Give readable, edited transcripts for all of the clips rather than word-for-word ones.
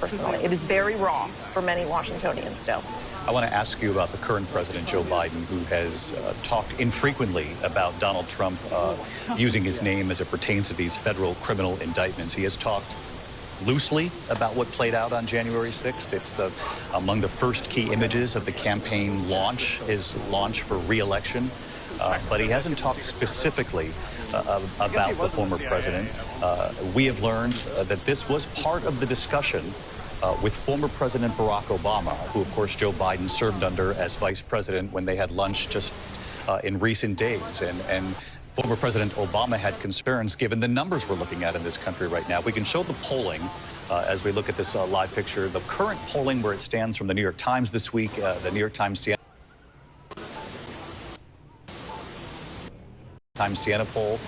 personally. It is very raw for many Washingtonians still. I want to ask you about the current president, Joe Biden, who has talked infrequently about Donald Trump using his name as it pertains to these federal criminal indictments. He has talked loosely about what played out on January 6th. It's among the first key images of the campaign launch, his launch for re-election. But he hasn't talked specifically about the former president. We have learned that this was part of the discussion with former President Barack Obama, who, of course, Joe Biden served under as vice president when they had lunch just in recent days. And former President Obama had concerns given the numbers we're looking at in this country right now. We can show the polling as we look at this live picture. The current polling where it stands from the New York Times this week, the New York Times Siena poll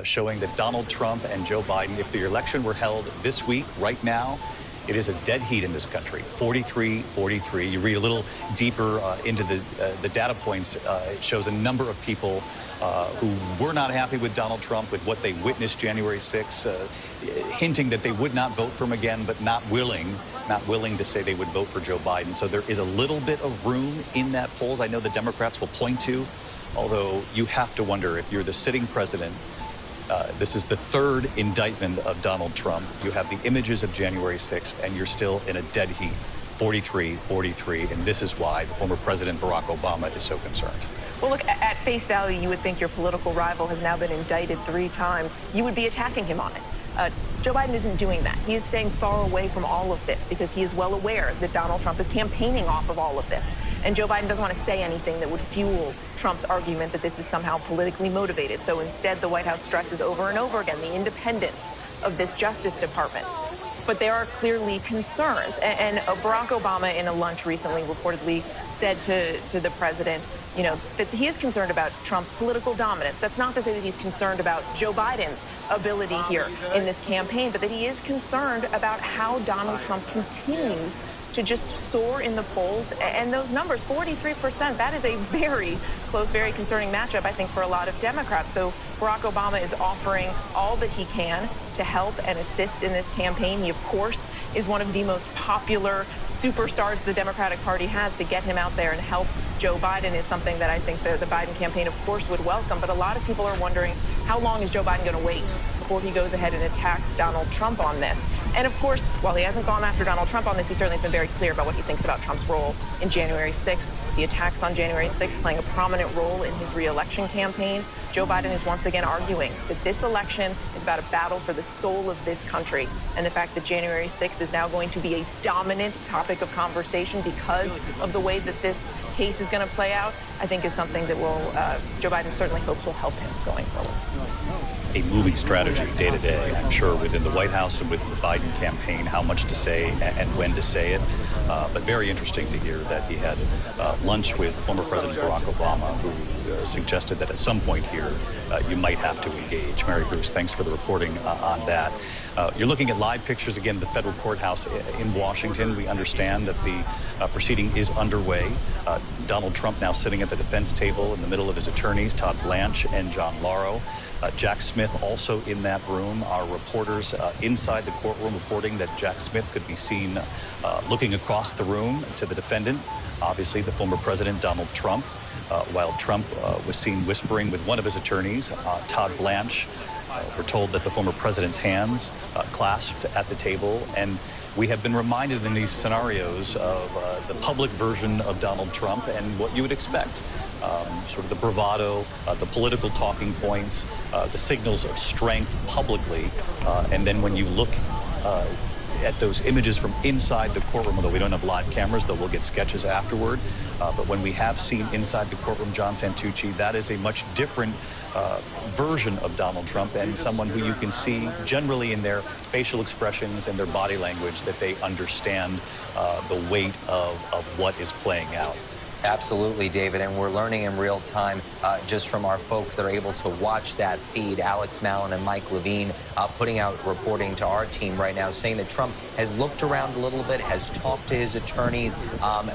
showing that Donald Trump and Joe Biden, if the election were held this week, right now, it is a dead heat in this country, 43-43. You read a little deeper into the data points. It shows a number of people who were not happy with Donald Trump, with what they witnessed January 6th, hinting that they would not vote for him again, but not willing to say they would vote for Joe Biden. So there is a little bit of room in that polls I know the Democrats will point to, although you have to wonder if you're the sitting president. This is the third indictment of Donald Trump. You have the images of January 6th, and you're still in a dead heat, 43-43, and this is why the former President Barack Obama is so concerned. Well, look, at face value, you would think your political rival has now been indicted 3 times. You would be attacking him on it. Joe Biden isn't doing that. He is staying far away from all of this because he is well aware that Donald Trump is campaigning off of all of this. And Joe Biden doesn't want to say anything that would fuel Trump's argument that this is somehow politically motivated. So instead, the White House stresses over and over again the independence of this Justice Department. But there are clearly concerns. And Barack Obama, in a lunch recently, reportedly said to the president, you know, that he is concerned about Trump's political dominance. That's not to say that he's concerned about Joe Biden's ability here in this campaign, but that he is concerned about how Donald Trump continues to just soar in the polls. And those numbers, 43%, that is a very close, very concerning matchup, I think, for a lot of Democrats. So Barack Obama is offering all that he can to help and assist in this campaign. He, of course, is one of the most popular superstars the Democratic Party has. To get him out there and help Joe Biden is something that I think the Biden campaign, of course, would welcome. But a lot of people are wondering, how long is Joe Biden going to wait before he goes ahead and attacks Donald Trump on this? And of course, while he hasn't gone after Donald Trump on this, he certainly has been very clear about what he thinks about Trump's role in January 6th. The attacks on January 6th playing a prominent role in his re-election campaign. Joe Biden is once again arguing that this election is about a battle for the soul of this country. And the fact that January 6th is now going to be a dominant topic of conversation because of the way that this case is going to play out, I think is something that will, Joe Biden certainly hopes will help him going forward. A moving strategy day to day, I'm sure, within the White House and within the Biden campaign, how much to say and when to say it. But very interesting to hear that he had lunch with former President Barack Obama, who suggested that at some point here you might have to engage. Mary Bruce, thanks for the reporting on that. You're looking at live pictures again of the federal courthouse in Washington. We understand that the proceeding is underway. Donald Trump now sitting at the defense table in the middle of his attorneys, Todd Blanche and John Lauro. Jack Smith also in that room. Our reporters inside the courtroom reporting that Jack Smith could be seen looking across the room to the defendant, obviously the former President Donald Trump, while Trump was seen whispering with one of his attorneys, Todd Blanche. We're told that the former president's hands clasped at the table, and we have been reminded in these scenarios of the public version of Donald Trump and what you would expect. Sort of the bravado, the political talking points, the signals of strength publicly, and then when you look at those images from inside the courtroom, although we don't have live cameras, though we'll get sketches afterward. But when we have seen inside the courtroom John Santucci, that is a much different version of Donald Trump, and someone who you can see generally in their facial expressions and their body language that they understand the weight of what is playing out. Absolutely, David, and we're learning in real time just from our folks that are able to watch that feed. Alex Mallon and Mike Levine putting out reporting to our team right now, saying that Trump has looked around a little bit, has talked to his attorneys,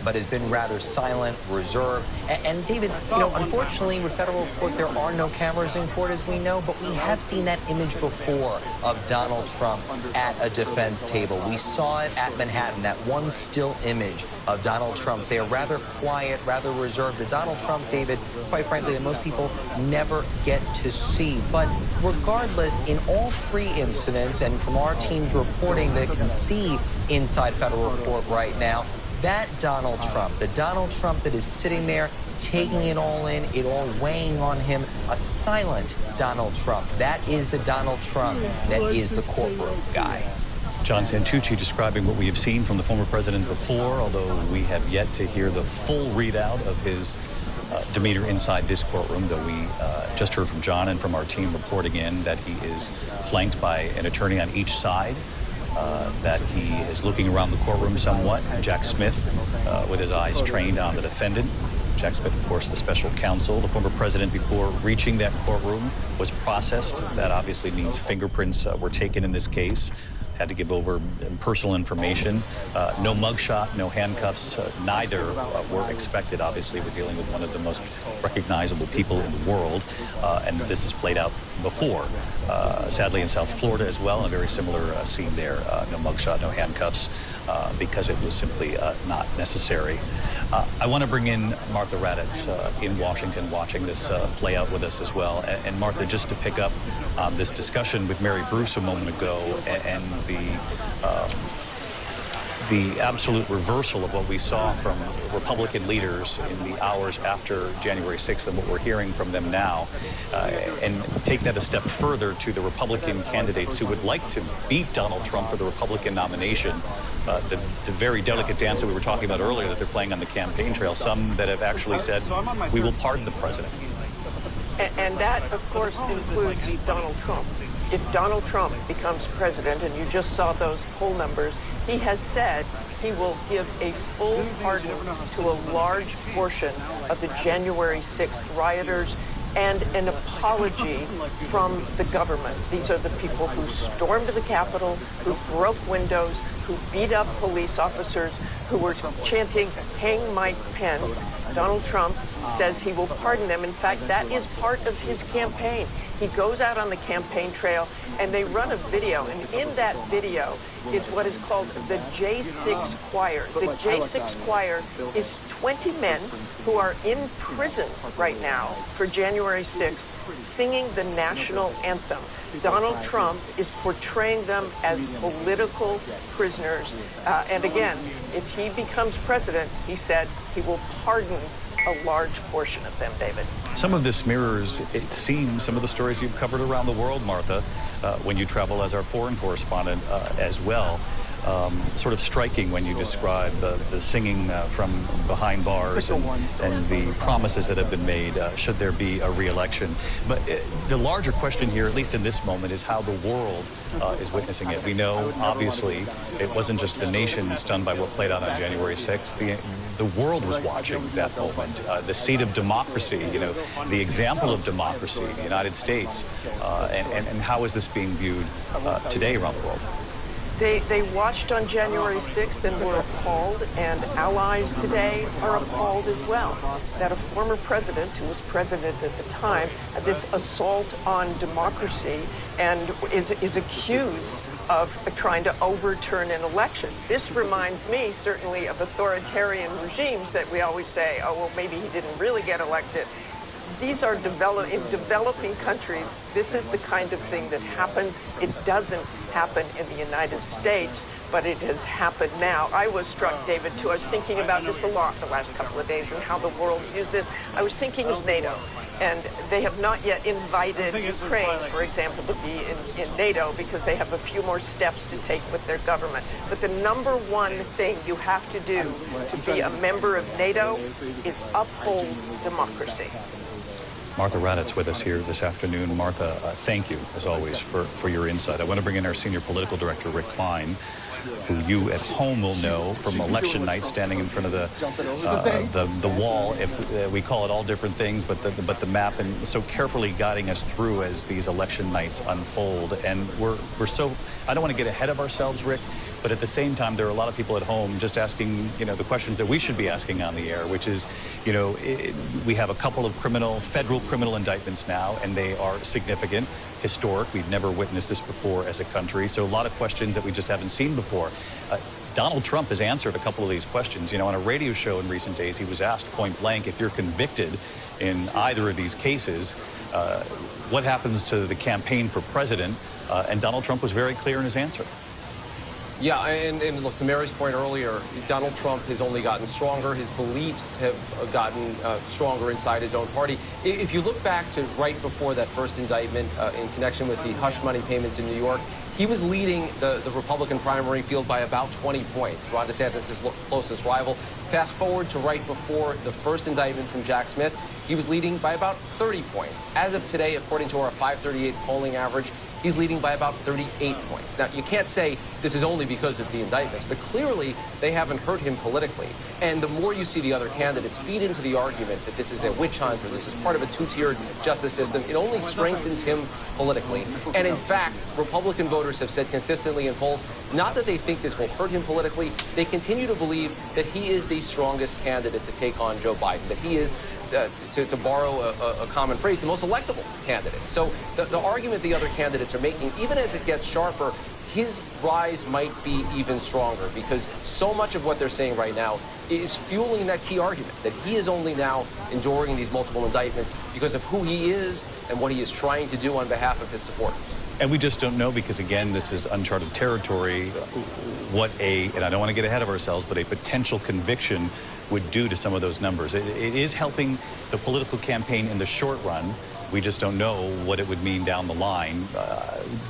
but has been rather silent, reserved. And David, you know, unfortunately, with federal court, there are no cameras in court, as we know, but we have seen that image before of Donald Trump at a defense table. We saw it at Manhattan, that one still image of Donald Trump there, rather quiet, rather reserved. The Donald Trump, David, quite frankly, that most people never get to see. But regardless, in all three incidents, and from our team's reporting that can see inside federal court right now, that Donald Trump, the Donald Trump that is sitting there taking it all in, it all weighing on him, a silent Donald Trump. That is the Donald Trump that is the courtroom guy. John Santucci describing what we have seen from the former president before, although we have yet to hear the full readout of his demeanor inside this courtroom, though we just heard from John and from our team reporting in that he is flanked by an attorney on each side, that he is looking around the courtroom somewhat. Jack Smith with his eyes trained on the defendant. Jack Smith, of course, the special counsel. The former president, before reaching that courtroom, was processed. That obviously means fingerprints were taken in this case. Had to give over personal information. No mugshot, no handcuffs. Neither were expected. Obviously, we're dealing with one of the most recognizable people in the world, and this has played out before. Sadly, in South Florida as well, a very similar scene there. No mugshot, no handcuffs, because it was simply not necessary. I want to bring in Martha Raddatz in Washington, watching this play out with us as well. And Martha, just to pick up this discussion with Mary Bruce a moment ago, and the absolute reversal of what we saw from Republican leaders in the hours after January 6th and what we're hearing from them now, and take that a step further to the Republican candidates who would like to beat Donald Trump for the Republican nomination. The very delicate dance that we were talking about earlier that they're playing on the campaign trail, some that have actually said, we will pardon the president. And that, of course, includes Donald Trump. If Donald Trump becomes president, and you just saw those poll numbers, he has said he will give a full pardon to a large portion of the January 6th rioters and an apology from the government. These are the people who stormed the Capitol, who broke windows, who beat up police officers, who were chanting, "Hang Mike Pence." Donald Trump says he will pardon them. In fact, that is part of his campaign. He goes out on the campaign trail and they run a video. And in that video is what is called the J6 Choir. The J6 Choir is 20 men who are in prison right now for January 6th singing the national anthem. Donald Trump is portraying them as political prisoners. And again, if he becomes president, he said he will pardon a large portion of them, David. Some of this mirrors, it seems, some of the stories you've covered around the world, Martha, when you travel as our foreign correspondent as well. Sort of striking when you describe the singing from behind bars and the promises that have been made should there be a re-election. But the larger question here, at least in this moment, is how the world is witnessing it. We know, obviously, it wasn't just the nation stunned by what played out on January 6th. The world was watching that moment. The seat of democracy, you know, the example of democracy, the United States. And how is this being viewed today around the world? They watched on January 6th and were appalled, and allies today are appalled as well, that a former president, who was president at the time, had this assault on democracy and is accused of trying to overturn an election. This reminds me certainly of authoritarian regimes that we always say, oh, well, maybe he didn't really get elected. These are in developing countries. This is the kind of thing that happens. It doesn't happen in the United States, but it has happened now. I was struck, David, too. I was thinking about this a lot the last couple of days and how the world views this. I was thinking of NATO, and they have not yet invited Ukraine, for example, to be in NATO because they have a few more steps to take with their government. But the number one thing you have to do to be a member of NATO is uphold democracy. Martha Raddatz with us here this afternoon. Martha, thank you, as always, for your insight. I want to bring in our senior political director, Rick Klein, who you at home will know from election night, standing in front of the wall, if we call it all different things, but the map, and so carefully guiding us through as these election nights unfold. And we're so, I don't want to get ahead of ourselves, Rick, but at the same time, there are a lot of people at home just asking, the questions that we should be asking on the air, which is, we have a couple of federal criminal indictments now, and they are significant, historic. We've never witnessed this before as a country. So a lot of questions that we just haven't seen before. Donald Trump has answered a couple of these questions. On a radio show in recent days, he was asked point blank, if you're convicted in either of these cases, what happens to the campaign for president? And Donald Trump was very clear in his answer. Yeah, and look, to Mary's point earlier, Donald Trump has only gotten stronger. His beliefs have gotten stronger inside his own party. If you look back to right before that first indictment in connection with the hush money payments in New York, he was leading the Republican primary field by about 20 points. Ron DeSantis, his closest rival. Fast forward to right before the first indictment from Jack Smith, he was leading by about 30 points. As of today, according to our 538 polling average, he's leading by about 38 points. Now, you can't say this is only because of the indictments, but clearly they haven't hurt him politically. And the more you see the other candidates feed into the argument that this is a witch hunt or this is part of a two-tiered justice system, it only strengthens him politically. And in fact, Republican voters have said consistently in polls, not that they think this will hurt him politically, they continue to believe that he is the strongest candidate to take on Joe Biden, that he is, to borrow a common phrase, the most electable candidate. So the argument the other candidates are making, even as it gets sharper, his rise might be even stronger, because so much of what they're saying right now is fueling that key argument that he is only now enduring these multiple indictments because of who he is and what he is trying to do on behalf of his supporters. And we just don't know, because again, this is uncharted territory, and I don't want to get ahead of ourselves, but a potential conviction would do to some of those numbers. It is helping the political campaign in the short run. We just don't know what it would mean down the line,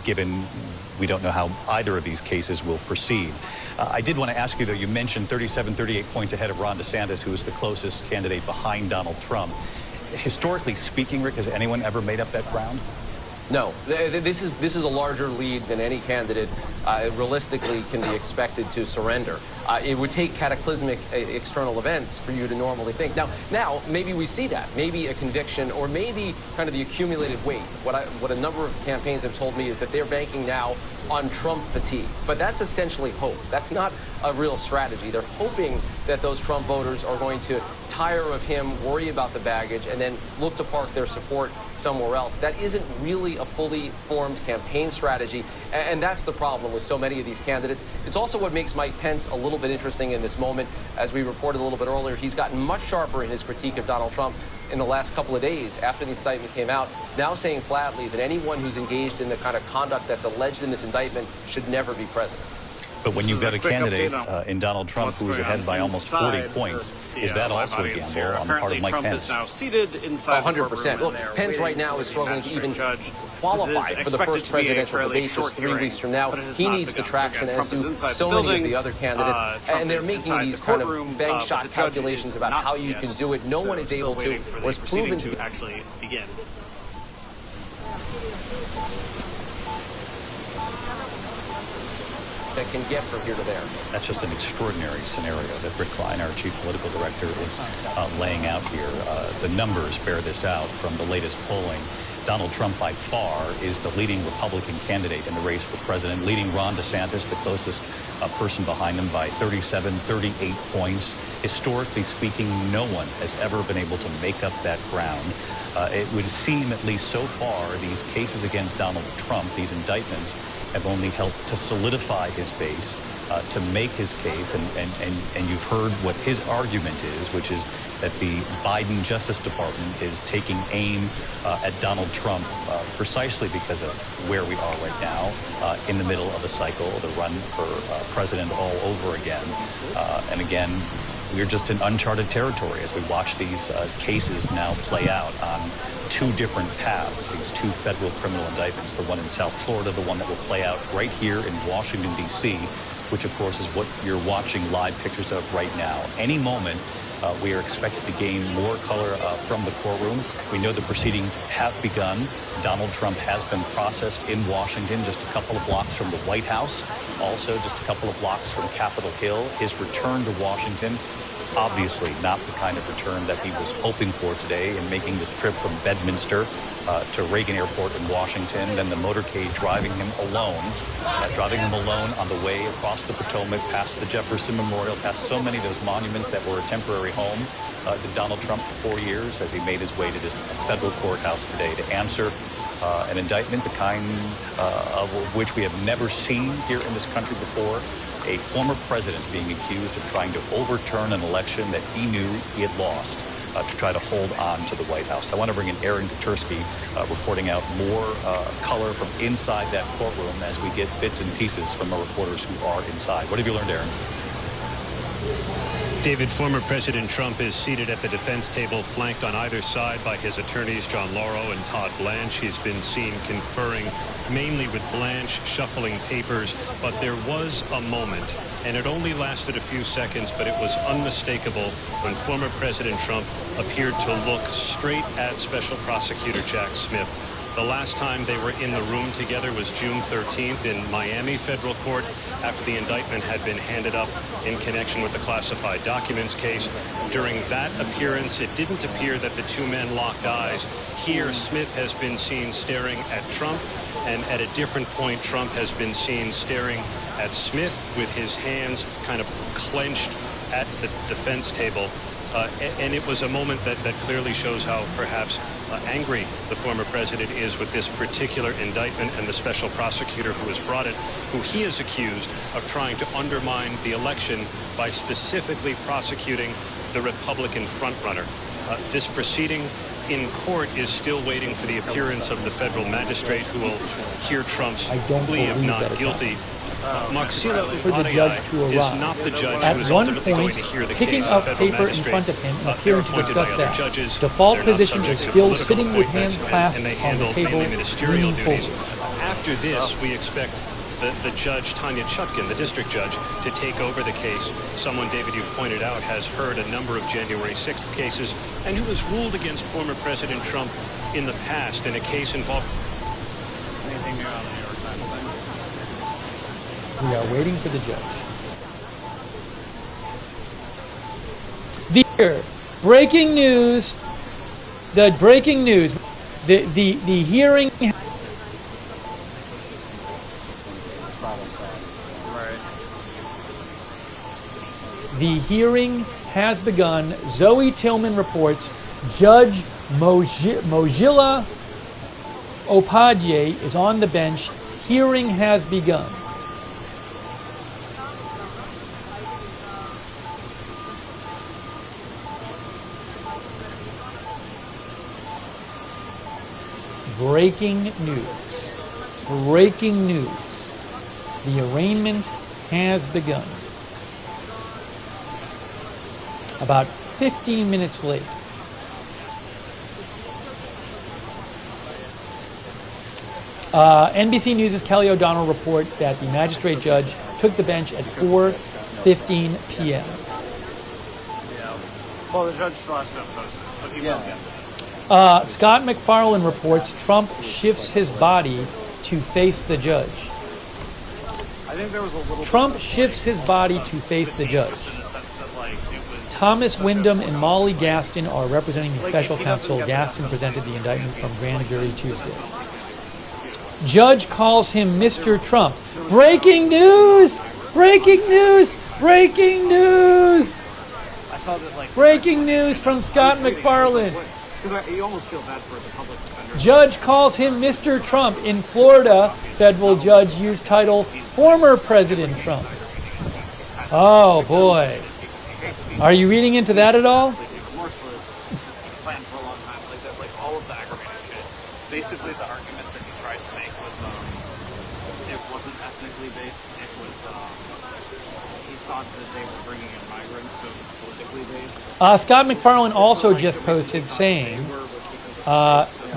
given we don't know how either of these cases will proceed. I did want to ask you, though, you mentioned 38 points ahead of Ron DeSantis, who is the closest candidate behind Donald Trump. Historically speaking, Rick, has anyone ever made up that ground? No, this is a larger lead than any candidate realistically can be expected to surrender. It would take cataclysmic external events for you to normally think. Now, maybe we see that, maybe a conviction, or maybe kind of the accumulated weight. What a number of campaigns have told me is that they're banking now on Trump fatigue. But that's essentially hope. That's not a real strategy. They're hoping that those Trump voters are going to tire of him, worry about the baggage, and then look to park their support somewhere else. That isn't really a fully formed campaign strategy, and that's the problem with so many of these candidates. It's also what makes Mike Pence a little bit interesting in this moment. As we reported a little bit earlier, he's gotten much sharper in his critique of Donald Trump in the last couple of days after the indictment came out, now saying flatly that anyone who's engaged in the kind of conduct that's alleged in this indictment should never be president. But when you've got a candidate in Donald Trump who is ahead by almost 40 points, is that also a gamble on the part of Mike Pence? Now seated inside 100%. Look, Pence right now is struggling to even qualify for the first presidential debate just 3 weeks from now. He needs the traction, as do so many of the other candidates. And they're making these kind of bank shot calculations about how you can do it. No one is able to, or is proven to actually begin. that can get from here to there. That's just an extraordinary scenario that Rick Klein, our chief political director, is laying out here. The numbers bear this out from the latest polling. Donald Trump, by far, is the leading Republican candidate in the race for president, leading Ron DeSantis, the closest person behind him, by 38 points. Historically speaking, no one has ever been able to make up that ground. It would seem, at least so far, these cases against Donald Trump, these indictments, have only helped to solidify his base, to make his case, and you've heard what his argument is, which is that the Biden Justice Department is taking aim at Donald Trump precisely because of where we are right now, in the middle of a cycle, the run for president all over again. And again, we're just in uncharted territory as we watch these cases now play out on two different paths, these two federal criminal indictments, the one in South Florida, the one that will play out right here in Washington, D.C., which, of course, is what you're watching live pictures of right now. Any moment, we are expected to gain more color from the courtroom. We know the proceedings have begun. Donald Trump has been processed in Washington, just a couple of blocks from the White House, also just a couple of blocks from Capitol Hill. His return to Washington, obviously not the kind of return that he was hoping for today in making this trip from Bedminster to Reagan Airport in Washington, then the motorcade driving him alone on the way across the Potomac, past the Jefferson Memorial, past so many of those monuments that were a temporary home to Donald Trump for 4 years, as he made his way to this federal courthouse today to answer an indictment, the kind of which we have never seen here in this country before. A former president being accused of trying to overturn an election that he knew he had lost to try to hold on to the White House. I want to bring in Aaron Katersky reporting out more color from inside that courtroom as we get bits and pieces from our reporters who are inside. What have you learned, Aaron? David, former President Trump is seated at the defense table, flanked on either side by his attorneys, John Lauro and Todd Blanche. He's been seen conferring mainly with Blanche, shuffling papers, but there was a moment, and it only lasted a few seconds, but it was unmistakable when former President Trump appeared to look straight at Special Prosecutor Jack Smith. The last time they were in the room together was June 13th in Miami federal court after the indictment had been handed up in connection with the classified documents case. During that appearance, it didn't appear that the two men locked eyes. Here, Smith has been seen staring at Trump, and at a different point, Trump has been seen staring at Smith with his hands kind of clenched at the defense table. And it was a moment that clearly shows how perhaps angry the former president is with this particular indictment and the special prosecutor who has brought it, who he is accused of trying to undermine the election by specifically prosecuting the Republican frontrunner. This proceeding in court is still waiting for the appearance of the federal magistrate who will hear Trump's plea of not guilty. Maxila for the judge to is arrive. not the judge At who is one ultimately point, going to hear the picking case. up The federal paper in magistrate, front of him and they're appearing to appointed discuss by other that. judges. Default They're not position is subject to still political sitting with appointments, hands clasped and they on the handle table, mainly ministerial leaning duties. forward. After this, we expect the judge, Tanya Chutkin, the district judge, to take over the case. Someone, David, you've pointed out, has heard a number of January 6th cases and who has ruled against former President Trump in the past in a case involving... Anything new on the New York Times thing? We are waiting for the judge. Breaking news. The breaking news. The hearing. The hearing has begun. Zoe Tillman reports Judge Mojila Upadhyay is on the bench. Hearing has begun. Breaking news. Breaking news. The arraignment has begun. About 15 minutes late. NBC News' Kelly O'Donnell report that the magistrate judge took the bench at 4:15 p.m. Yeah. Well, the judge still has to oppose it, but he will get there. Scott McFarlane reports Trump shifts his body to face the judge. I think there was a little Trump shifts his body to face the judge. just in the sense that, like, it was Thomas Wyndham and Molly Gaston are representing the special counsel. Gaston presented the indictment from grand jury Tuesday. Judge calls him Mr. Trump. Breaking news! Breaking news! Breaking news! I saw that, like, Breaking news from Scott McFarlane. because you almost feel bad for the public defender. Judge calls him Mr. Trump. In Florida, federal judge used title former President Trump. Oh boy. Are you reading into that at all? Like, remorseless plan for a long time, like that, like all of the aggravated shit. Basically, the argument that he tried to make was, it wasn't ethnically based. It was, he thought that they were bringing in migrants, so it was politically based. Scott McFarlane also just posted saying,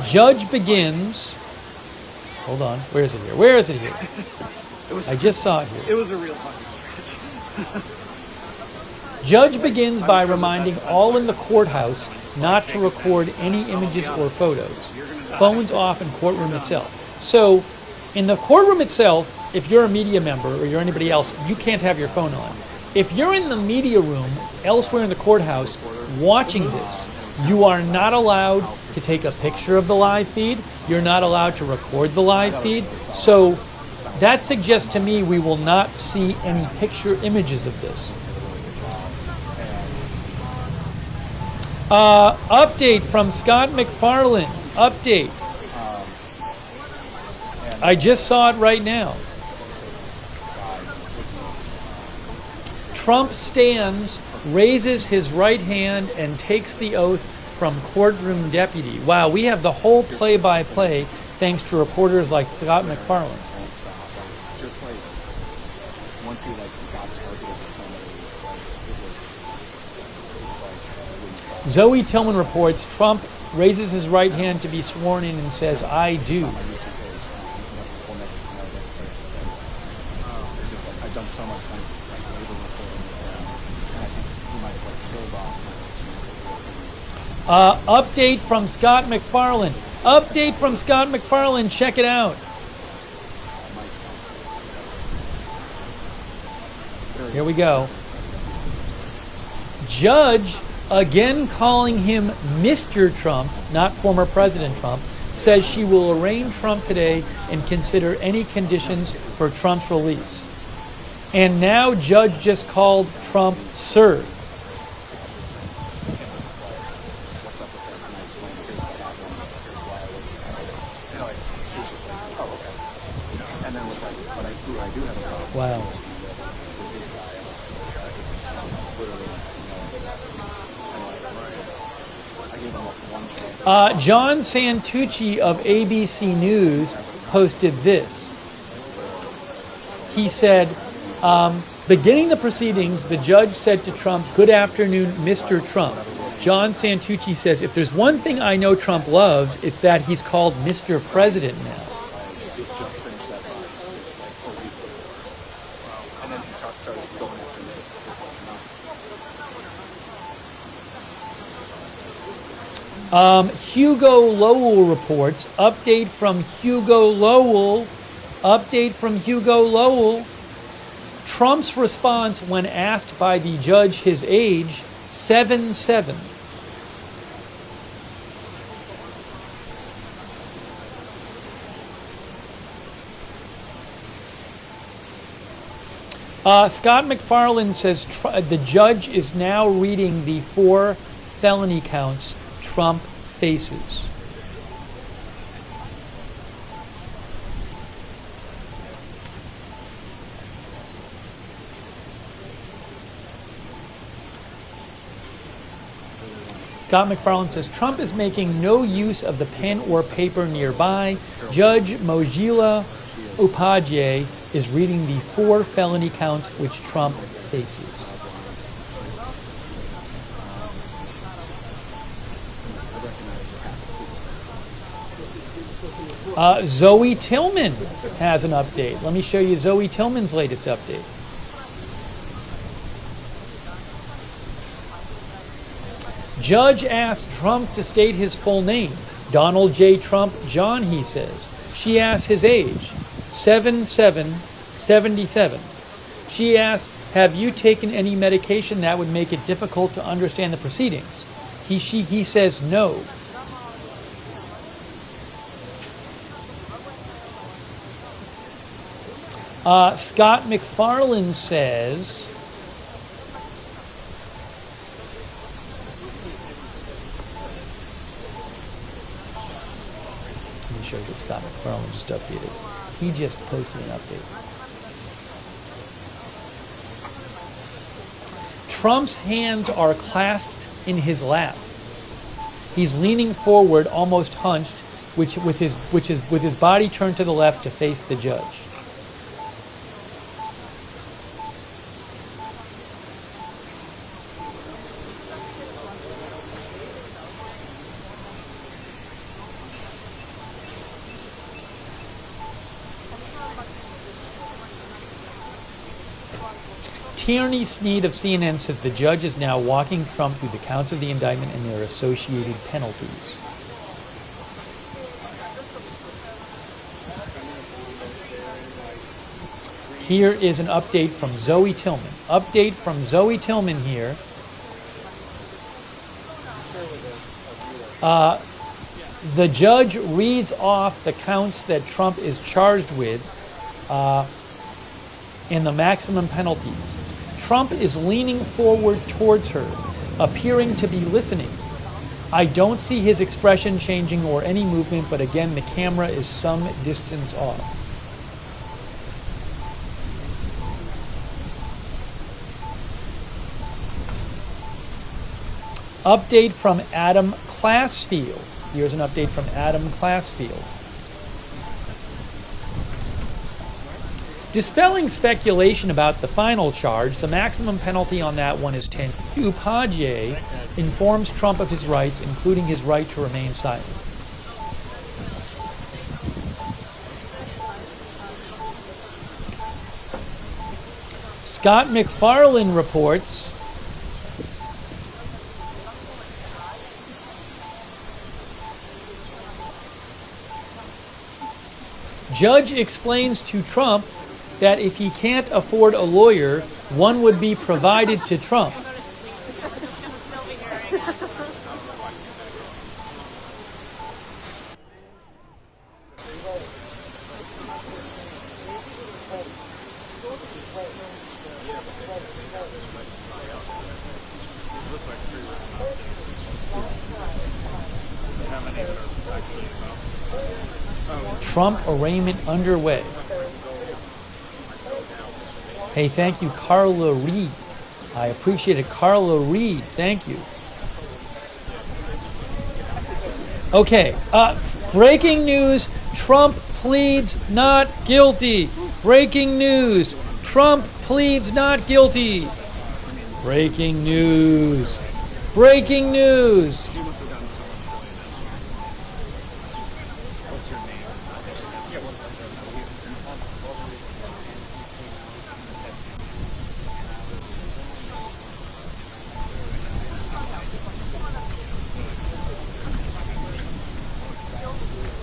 Judge begins. Hold on. Where is it here? Where is it here? I just saw it here. It was a real fucking stretch. Judge begins by reminding all in the courthouse not to record any images or photos. Phones off in courtroom itself. So, in the courtroom itself, if you're a media member or you're anybody else, you can't have your phone on. If you're in the media room elsewhere in the courthouse watching this, you are not allowed to take a picture of the live feed. You're not allowed to record the live feed. So that suggests to me we will not see any picture images of this. Update from Scott McFarlane. Update. I just saw it right now. Trump stands, raises his right hand, and takes the oath from courtroom deputy. Wow, we have the whole play-by-play thanks to reporters like Scott McFarlane. Just like once he got targeted with somebody, it was Zoe Tillman reports Trump raises his right hand to be sworn in and says, "I do." I've done so much labor reporting, and I think he might have killed off. Update from Scott McFarlane. Update from Scott McFarlane. Check it out. Here we go. Judge, again calling him Mr. Trump, not former President Trump, says she will arraign Trump today and consider any conditions for Trump's release. And now judge just called Trump Sir. Wow. John Santucci of ABC News posted this. He said, beginning the proceedings, the judge said to Trump, "Good afternoon, Mr. Trump." John Santucci says, if there's one thing I know Trump loves, it's that he's called Mr. President now. Hugo Lowell reports, update from Hugo Lowell. Trump's response when asked by the judge his age, 7'7". Scott McFarlane says the judge is now reading the 4 felony counts Trump faces. Scott McFarlane says Trump is making no use of the pen or paper nearby. Judge Mojila Upadhyay is reading the 4 felony counts which Trump faces. Zoe Tillman has an update. Let me show you Zoe Tillman's latest update. Judge asked Trump to state his full name. Donald J. Trump John, he says. She asked his age, 77. She asked, have you taken any medication that would make it difficult to understand the proceedings? He says no. Scott McFarlane says, let me show you what Scott McFarlane just updated. He just posted an update. Trump's hands are clasped in his lap. He's leaning forward, almost hunched, with his body turned to the left to face the judge. Tierney Sneed of CNN says the judge is now walking Trump through the counts of the indictment and their associated penalties. Here is an update from Zoe Tillman. Update from Zoe Tillman here. The judge reads off the counts that Trump is charged with and the maximum penalties. Trump is leaning forward towards her, appearing to be listening. I don't see his expression changing or any movement, but again, the camera is some distance off. Update from Adam Classfield. Here's an update from Adam Classfield. Dispelling speculation about the final charge, the maximum penalty on that one is 10. Upadhyay informs Trump of his rights, including his right to remain silent. Scott McFarlane reports judge explains to Trump that if he can't afford a lawyer, one would be provided to Trump. Trump arraignment underway. Hey, thank you, Carla Reed. I appreciate it. Carla Reed, thank you. Okay, breaking news. Trump pleads not guilty. Breaking news. Trump pleads not guilty. Breaking news. Breaking news.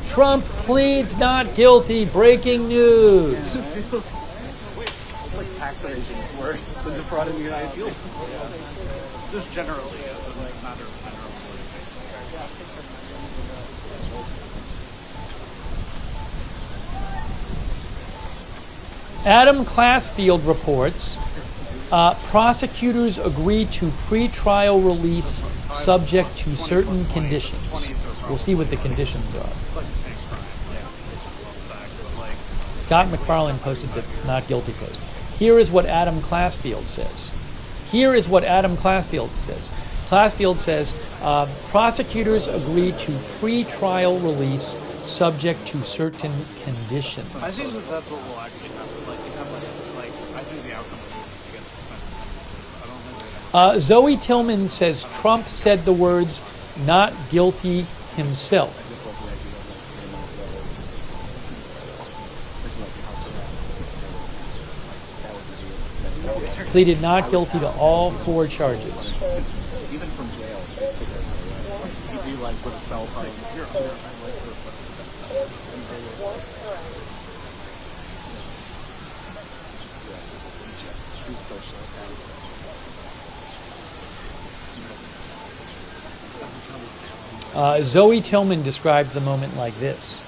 Trump pleads not guilty. Breaking news. It's like tax evasion is worse than the fraud in the United States. Just generally, as a matter of general. Adam Classfield reports, prosecutors agree to pre-trial release subject to certain conditions. We'll see what the conditions are. Scott McFarlane posted the not guilty post. Here is what Adam Classfield says. Here is what Adam Classfield says. Classfield says, prosecutors agree to pre-trial release subject to certain conditions. I think that that's what will actually happen. I think the outcome of this against suspended. I don't think Zoe Tillman says Trump said the words not guilty himself. Pleaded not guilty to all 4 charges. even from jail, he'd be like with a cell phone. He's so shy. Zoe Tillman describes the moment like this.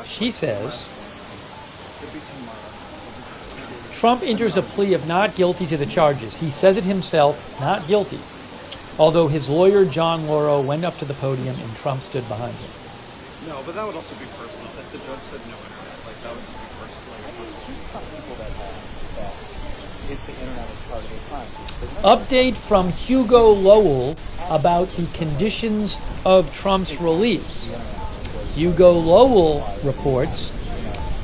She says, Trump enters a plea of not guilty to the charges. He says it himself, not guilty. Although his lawyer, John Lauro, went up to the podium and Trump stood behind him. No, but that would also be personal. If the judge said no internet, like that would be personal. There's not people that if the internet is part of their crime. Update from Hugo Lowell about the conditions of Trump's release. Hugo Lowell reports,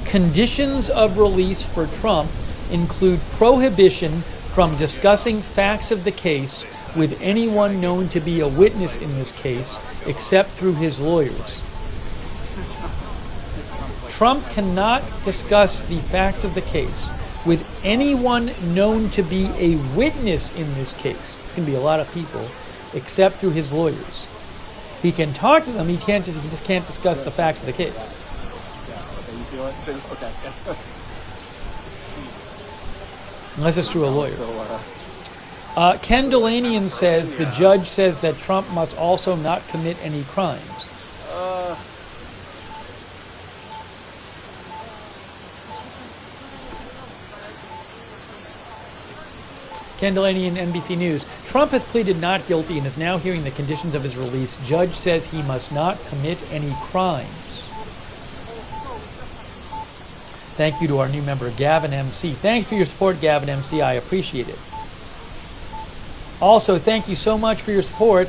conditions of release for Trump include prohibition from discussing facts of the case with anyone known to be a witness in this case, except through his lawyers. Trump cannot discuss the facts of the case with anyone known to be a witness in this case. It's going to be a lot of people, except through his lawyers. He can talk to them, he just can't discuss the facts of the case. Unless it's through a lawyer. Still, Ken Delanian says the judge says that Trump must also not commit any crimes. Ken Delanian, NBC News. Trump has pleaded not guilty and is now hearing the conditions of his release. Judge says he must not commit any crimes. Thank you to our new member, Gavin MC. Thanks for your support, Gavin MC. I appreciate it. Also, thank you so much for your support.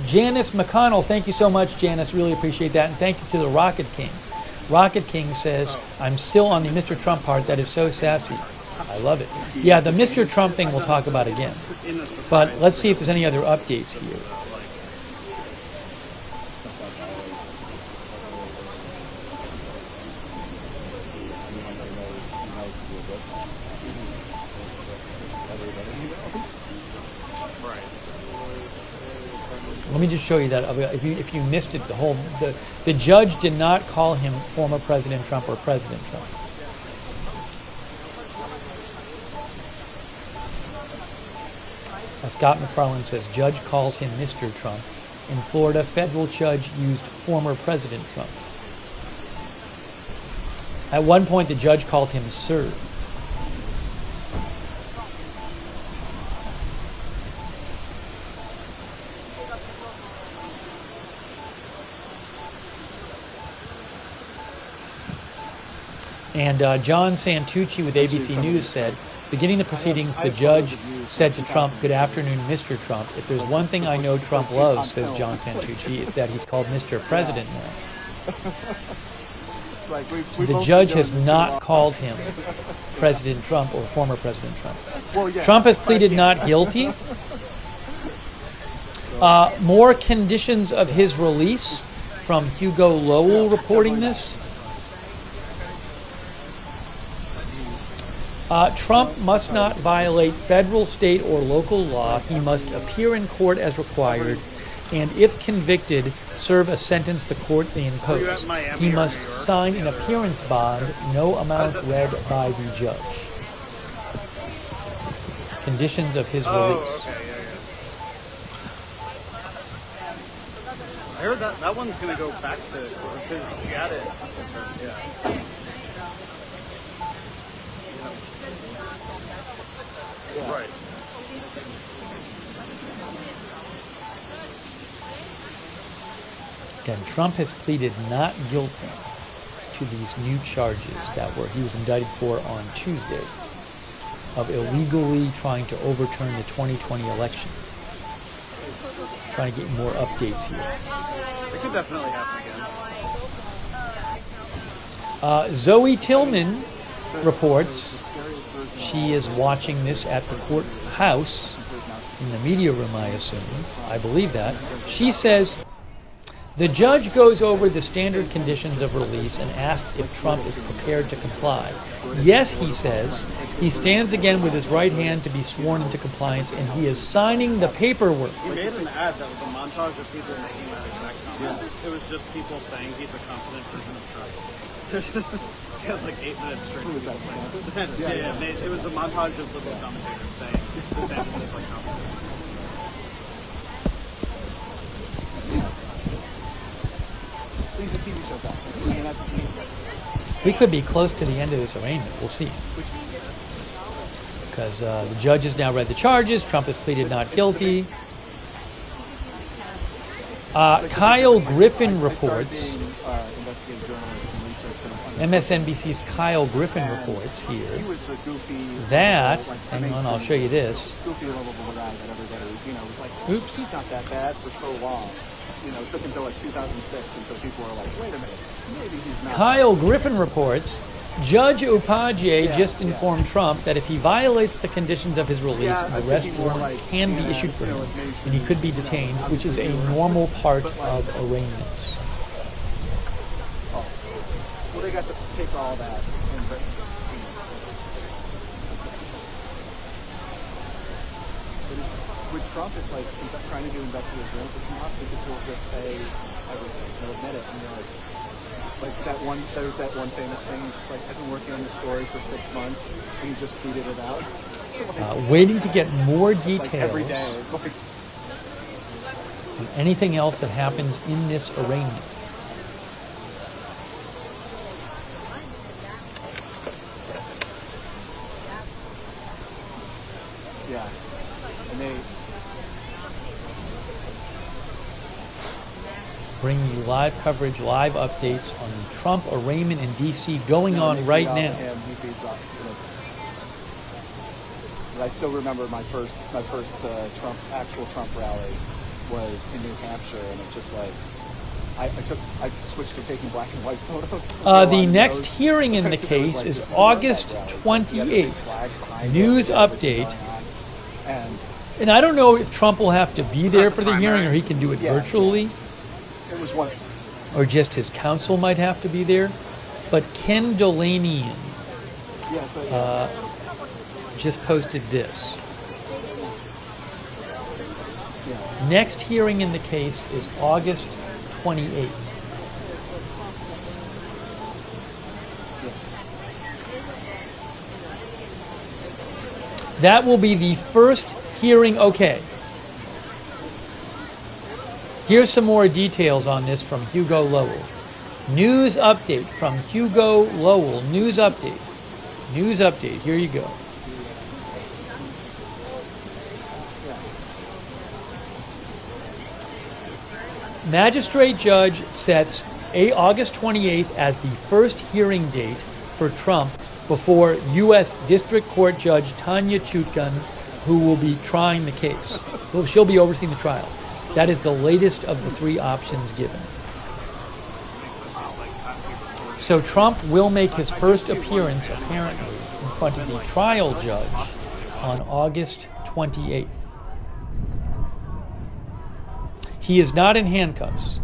Janice McConnell, thank you so much, Janice. Really appreciate that. And thank you to the Rocket King. Rocket King says, I'm still on the Mr. Trump part. That is so sassy. I love it. Yeah, the Mr. Trump thing we'll talk about again. But let's see if there's any other updates here. Let me just show you that. If you missed it, the judge did not call him former President Trump or President Trump. Scott McFarland says judge calls him Mr. Trump. In Florida, federal judge used former President Trump. At one point, the judge called him Sir. And John Santucci with ABC News said, beginning the proceedings, the judge said to Trump, good afternoon, Mr. Trump. If there's one thing I know Trump loves, says John Santucci, it's that he's called Mr. President now. So the judge has not called him President Trump or former President Trump. Trump has pleaded not guilty. More conditions of his release from Hugo Lowell reporting this. Trump must not violate federal, state, or local law. He must appear in court as required, and if convicted, serve a sentence the court may impose. He must sign an appearance bond, no amount read by the judge. Conditions of his release. I heard that one's going to go back to, because she had it. Yeah. Right. Again, Trump has pleaded not guilty to these new charges that he was indicted for on Tuesday of illegally trying to overturn the 2020 election. Trying to get more updates here. It could definitely happen again. Zoe Tillman reports she is watching this at the courthouse in the media room, I assume. I believe that. She says, the judge goes over the standard conditions of release and asks if Trump is prepared to comply. Yes, he says. He stands again with his right hand to be sworn into compliance, and he is signing the paperwork. He made an ad that was a montage of people making that exact comment. It was just people saying he's a confident version of Trump. He had like 8 minutes straight. DeSantis, yeah. It was a montage of liberal commentators saying DeSantis is like confident. He's a TV show back. I mean, that's We could be close to the end of this arraignment. We'll see. Because the judge has now read the charges. Trump has pleaded not guilty. Kyle Griffin reports, MSNBC's Kyle Griffin reports here that, hang on, I'll show you this. Oops. He's not that bad for so long. You know, it took until like 2006 until people were like, wait a minute, maybe he's not. Kyle Griffin reports, Judge Upadhyay just informed Trump that if he violates the conditions of his release, an arrest warrant can be issued for him, and he could be detained, which is a normal part of arraignments. Well, they got to take all that. With Trump, it's like he's trying to do investigative journalism now because he'll just say everything. He'll admit it, and you're like, Like there's that one famous thing. It's just like, I've been working on this story for 6 months, and he just tweeted it out. Waiting to get more details Like every day. It's like, on anything else that happens in this arraignment. yeah, and they. Bringing you live coverage, live updates on the Trump arraignment in D.C. going on right now. He beats up. But I still remember my first actual Trump rally was in New Hampshire, and it's just like I switched to taking black and white photos. The next hearing in the case is August 28th. News update. And I don't know if Trump will have to be there for the hearing, or he can do it virtually. It was one. Or just his counsel might have to be there. But Ken Delanian just posted this. Next hearing in the case is August 28th. That will be the first hearing. Okay. Here's some more details on this from Hugo Lowell. News update from Hugo Lowell. News update. News update. Here you go. Magistrate judge sets August 28th as the first hearing date for Trump before U.S. District Court Judge Tanya Chutkan, who will be trying the case. Well, she'll be overseeing the trial. That is the latest of the three options given. So Trump will make his first appearance, apparently, in front of the trial judge on August 28th. He is not in handcuffs.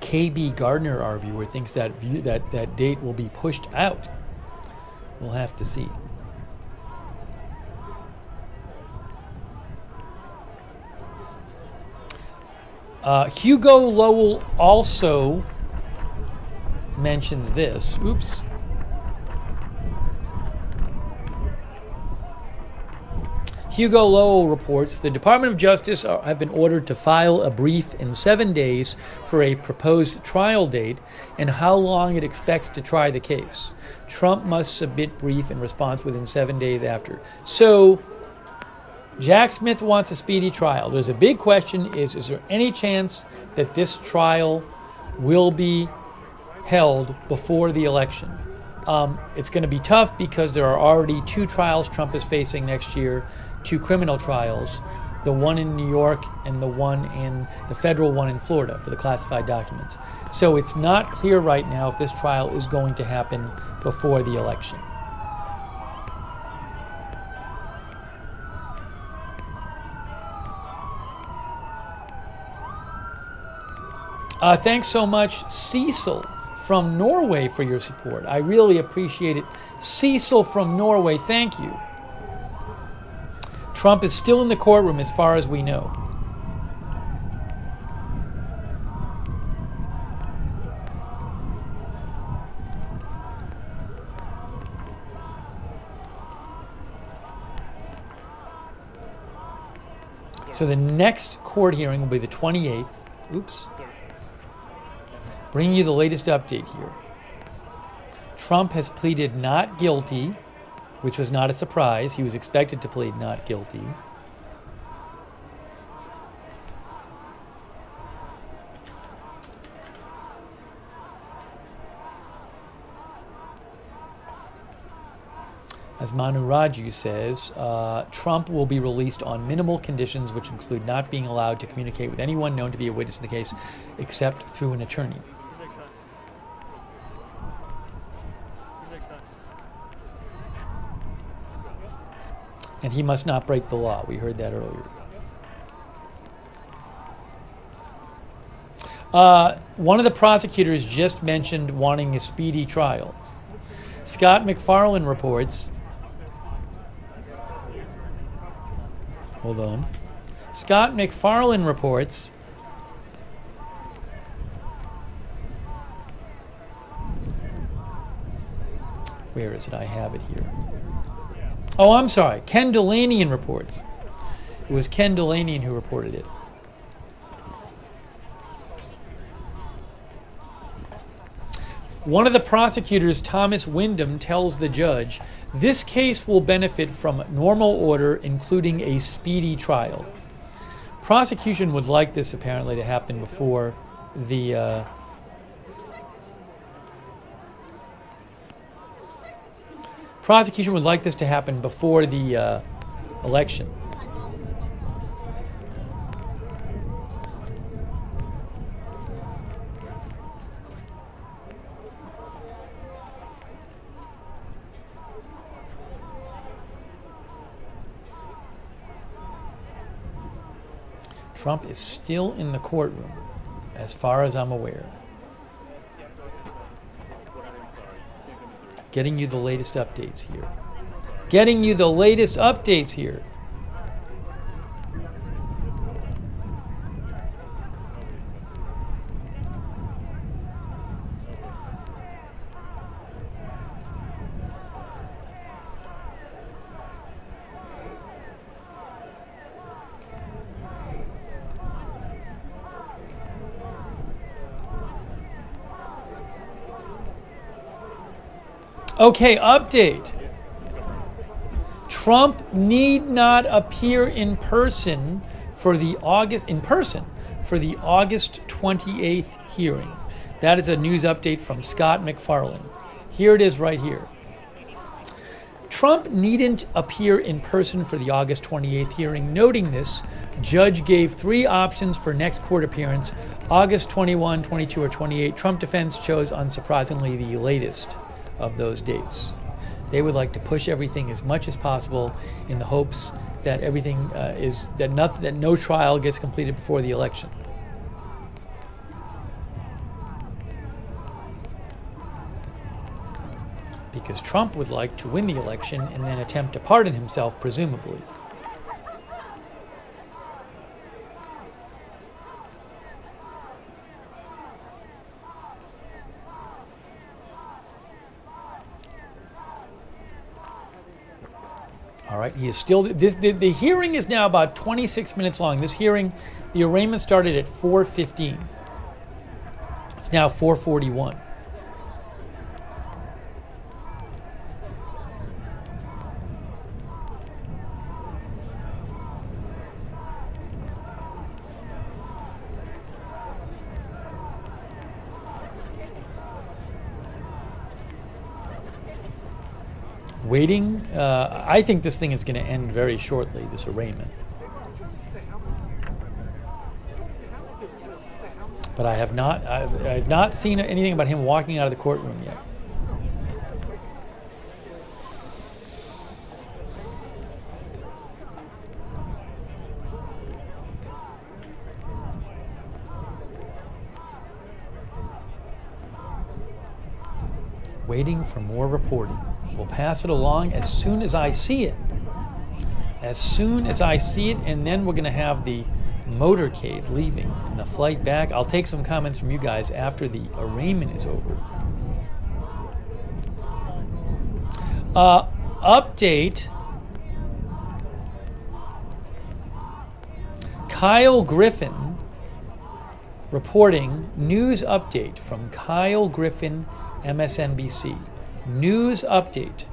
KB Gardner, our viewer, thinks that that date will be pushed out. We'll have to see. Hugo Lowell also mentions this. Oops. Hugo Lowell reports the Department of Justice have been ordered to file a brief in 7 days for a proposed trial date and how long it expects to try the case. Trump must submit brief in response within 7 days after. So, Jack Smith wants a speedy trial. There's a big question is there any chance that this trial will be held before the election? It's going to be tough because there are already 2 trials Trump is facing next year, 2 criminal trials, the one in New York and the federal one in Florida for the classified documents. So it's not clear right now if this trial is going to happen before the election. Thanks so much, Cecil from Norway, for your support. I really appreciate it. Cecil from Norway, thank you. Trump is still in the courtroom as far as we know. So the next court hearing will be the 28th. Oops. Bringing you the latest update here. Trump has pleaded not guilty, which was not a surprise. He was expected to plead not guilty. As Manu Raju says, Trump will be released on minimal conditions, which include not being allowed to communicate with anyone known to be a witness in the case, except through an attorney. And he must not break the law. We heard that earlier. One of the prosecutors just mentioned wanting a speedy trial. Scott McFarlane reports. Hold on. Scott McFarlane reports. Where is it? I have it here. Oh, I'm sorry. Ken Delanian reports. It was Ken Delanian who reported it. One of the prosecutors, Thomas Wyndham, tells the judge, this case will benefit from normal order, including a speedy trial. Prosecution would like this apparently to happen before the prosecution would like this to happen before the election. Trump is still in the courtroom, as far as I'm aware. Getting you the latest updates here. Getting you the latest updates here. Okay, update. Trump need not appear in person for the August 28th hearing. That is a news update from Scott McFarlane. Here it is right here. Trump needn't appear in person for the August 28th hearing. Noting this, judge gave 3 options for next court appearance: August 21, 22, or 28. Trump defense chose, unsurprisingly, the latest of those dates. They would like to push everything as much as possible in the hopes that everything that no trial gets completed before the election. Because Trump would like to win the election and then attempt to pardon himself, presumably. All right, he is still. The hearing is now about 26 minutes long. This hearing, the arraignment started at 4:15. It's now 4:41. Waiting. I think this thing is going to end very shortly, this arraignment. But I have not seen anything about him walking out of the courtroom yet. Waiting for more reporting. We'll pass it along as soon as I see it. As soon as I see it, and then we're going to have the motorcade leaving and the flight back. I'll take some comments from you guys after the arraignment is over. Update. Kyle Griffin reporting. News update from Kyle Griffin, MSNBC. News update.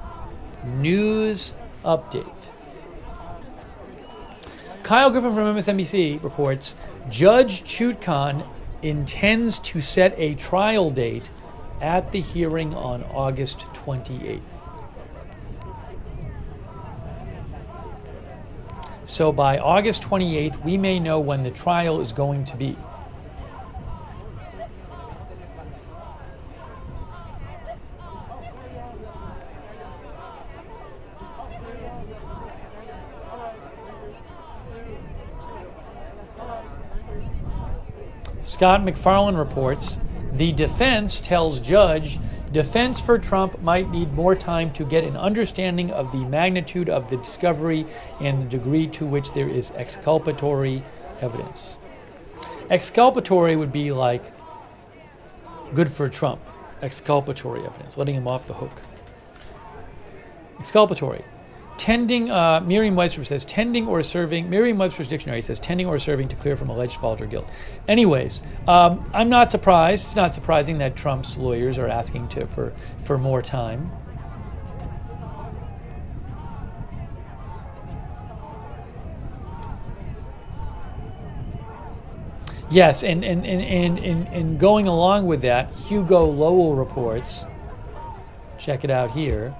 News update. Kyle Griffin from MSNBC reports Judge Chutkan intends to set a trial date at the hearing on August 28th. So by August 28th, we may know when the trial is going to be. Scott McFarlane reports, the defense tells judge defense for Trump might need more time to get an understanding of the magnitude of the discovery and the degree to which there is exculpatory evidence. Exculpatory would be like good for Trump. Exculpatory evidence, letting him off the hook. Exculpatory. Tending, Merriam-Webster says, tending or serving, Merriam-Webster's dictionary says, tending or serving to clear from alleged fault or guilt. Anyways, I'm not surprised. It's not surprising that Trump's lawyers are asking for more time. Yes, and going along with that, Hugo Lowell reports, check it out here.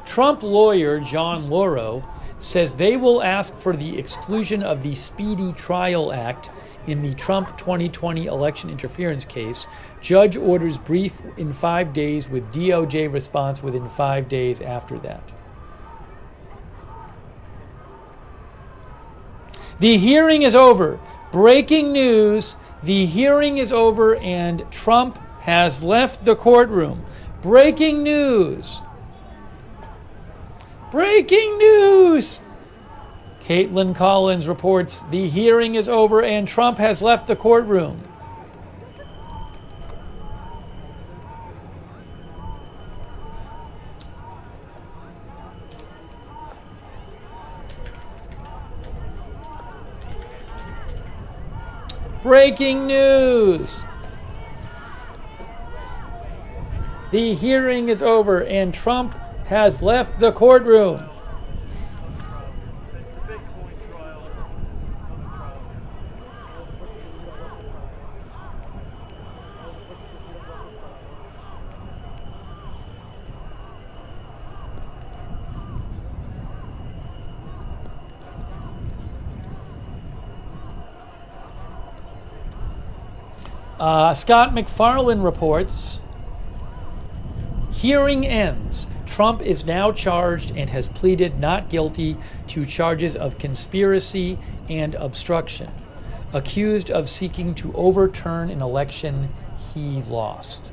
Trump lawyer John Lauro says they will ask for the exclusion of the Speedy Trial Act in the Trump 2020 election interference case. Judge orders brief in 5 days with DOJ response within 5 days after that. The hearing is over. Breaking news, the hearing is over and Trump has left the courtroom. Breaking news. Breaking news! Caitlin Collins reports the hearing is over and Trump has left the courtroom. Breaking news! The hearing is over and Trump has left the courtroom. Scott McFarlane reports, hearing ends. Trump is now charged and has pleaded not guilty to charges of conspiracy and obstruction, accused of seeking to overturn an election he lost.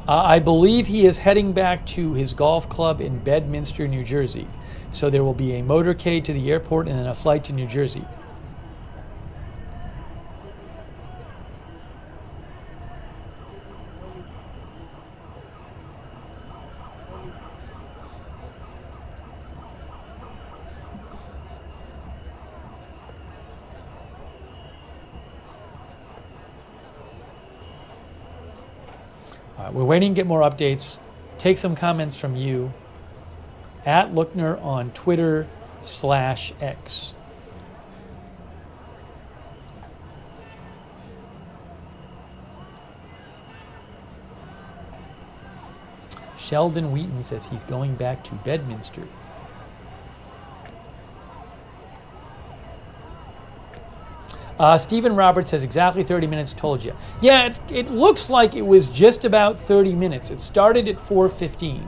I believe he is heading back to his golf club in Bedminster, New Jersey. So there will be a motorcade to the airport and then a flight to New Jersey. We're waiting to get more updates. Take some comments from you at Lookner on Twitter/X. Sheldon Wheaton says he's going back to Bedminster. Stephen Roberts says exactly 30 minutes, told you. Yeah, it looks like it was just about 30 minutes. It started at 4:15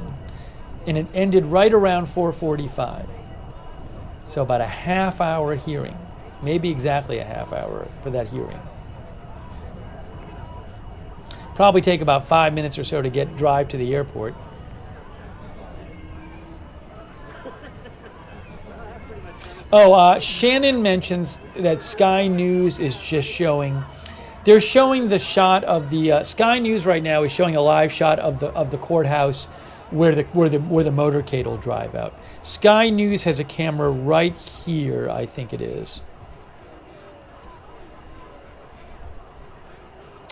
and it ended right around 4:45. So about a half hour hearing, maybe exactly a half hour for that hearing. Probably take about 5 minutes or so to drive to the airport. Shannon mentions that Sky News is just showing. They're showing the shot of the Sky News right now is showing a live shot of the courthouse where the motorcade will drive out. Sky News has a camera right here, I think it is.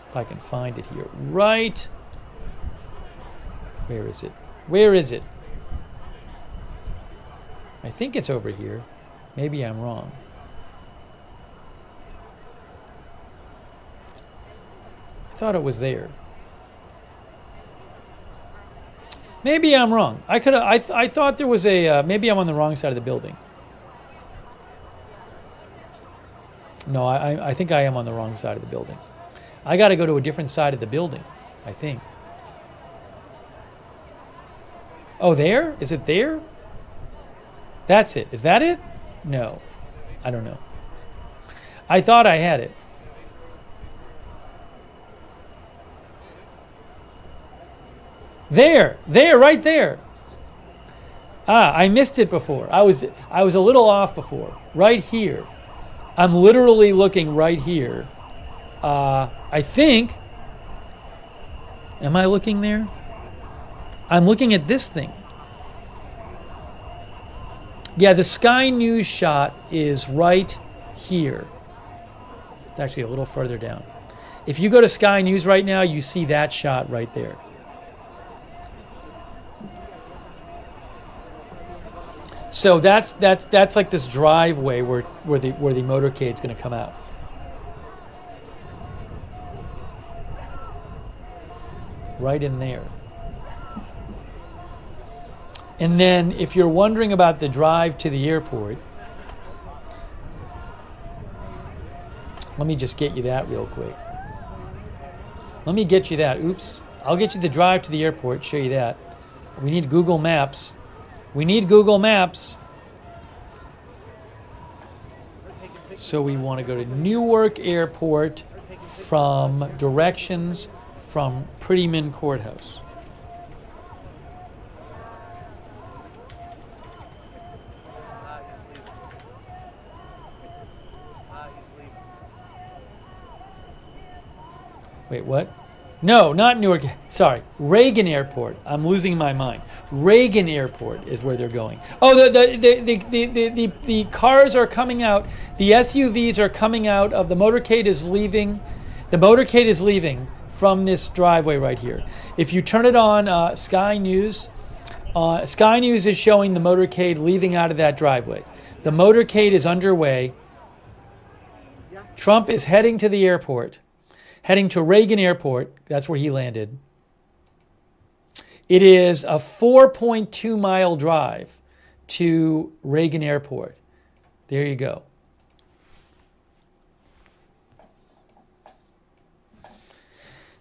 If I can find it here, right. Where is it? Where is it? I think it's over here. Maybe I'm wrong. I thought it was there. Maybe I'm wrong. I thought there was a. Maybe I'm on the wrong side of the building. No, I think I am on the wrong side of the building. I got to go to a different side of the building, I think. Oh, there? Is it there? That's it. Is that it? No. I don't know. I thought I had it. There, right there. Ah, I missed it before. I was a little off before. Right here. I'm literally looking right here. I think. Am I looking there? I'm looking at this thing. Yeah, the Sky News shot is right here. It's actually a little further down. If you go to Sky News right now, you see that shot right there. So that's like this driveway where the motorcade's going to come out. Right in there. And then if you're wondering about the drive to the airport, let me just get you that real quick. Let me get you that. Oops. I'll get you the drive to the airport, show you that. We need Google Maps. We need Google Maps. So we want to go to Newark Airport from directions from Prettyman Courthouse. Wait, what? No, not Newark. Sorry, Reagan Airport. I'm losing my mind. Reagan Airport is where they're going. Oh, the cars are coming out. The SUVs are coming out of the motorcade is leaving. The motorcade is leaving from this driveway right here. If you turn it on Sky News, Sky News is showing the motorcade leaving out of that driveway. The motorcade is underway. Trump is heading to the airport. Heading to Reagan Airport, that's where he landed. It is a 4.2 mile drive to Reagan Airport. There you go.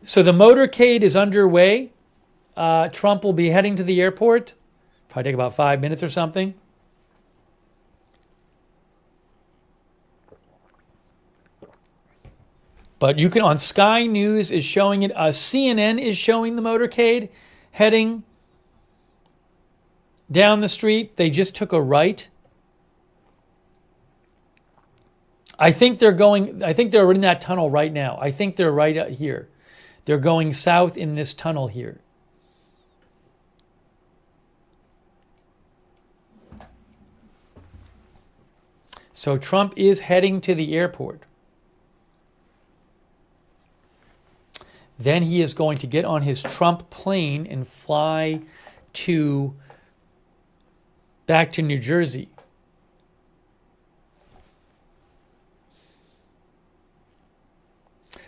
So the motorcade is underway. Trump will be heading to the airport. Probably take about 5 minutes or something. But you can, on Sky News is showing it. CNN is showing the motorcade heading down the street. They just took a right. I think they're in that tunnel right now. I think they're right out here. They're going south in this tunnel here. So Trump is heading to the airport. Then he is going to get on his Trump plane and fly back to New Jersey.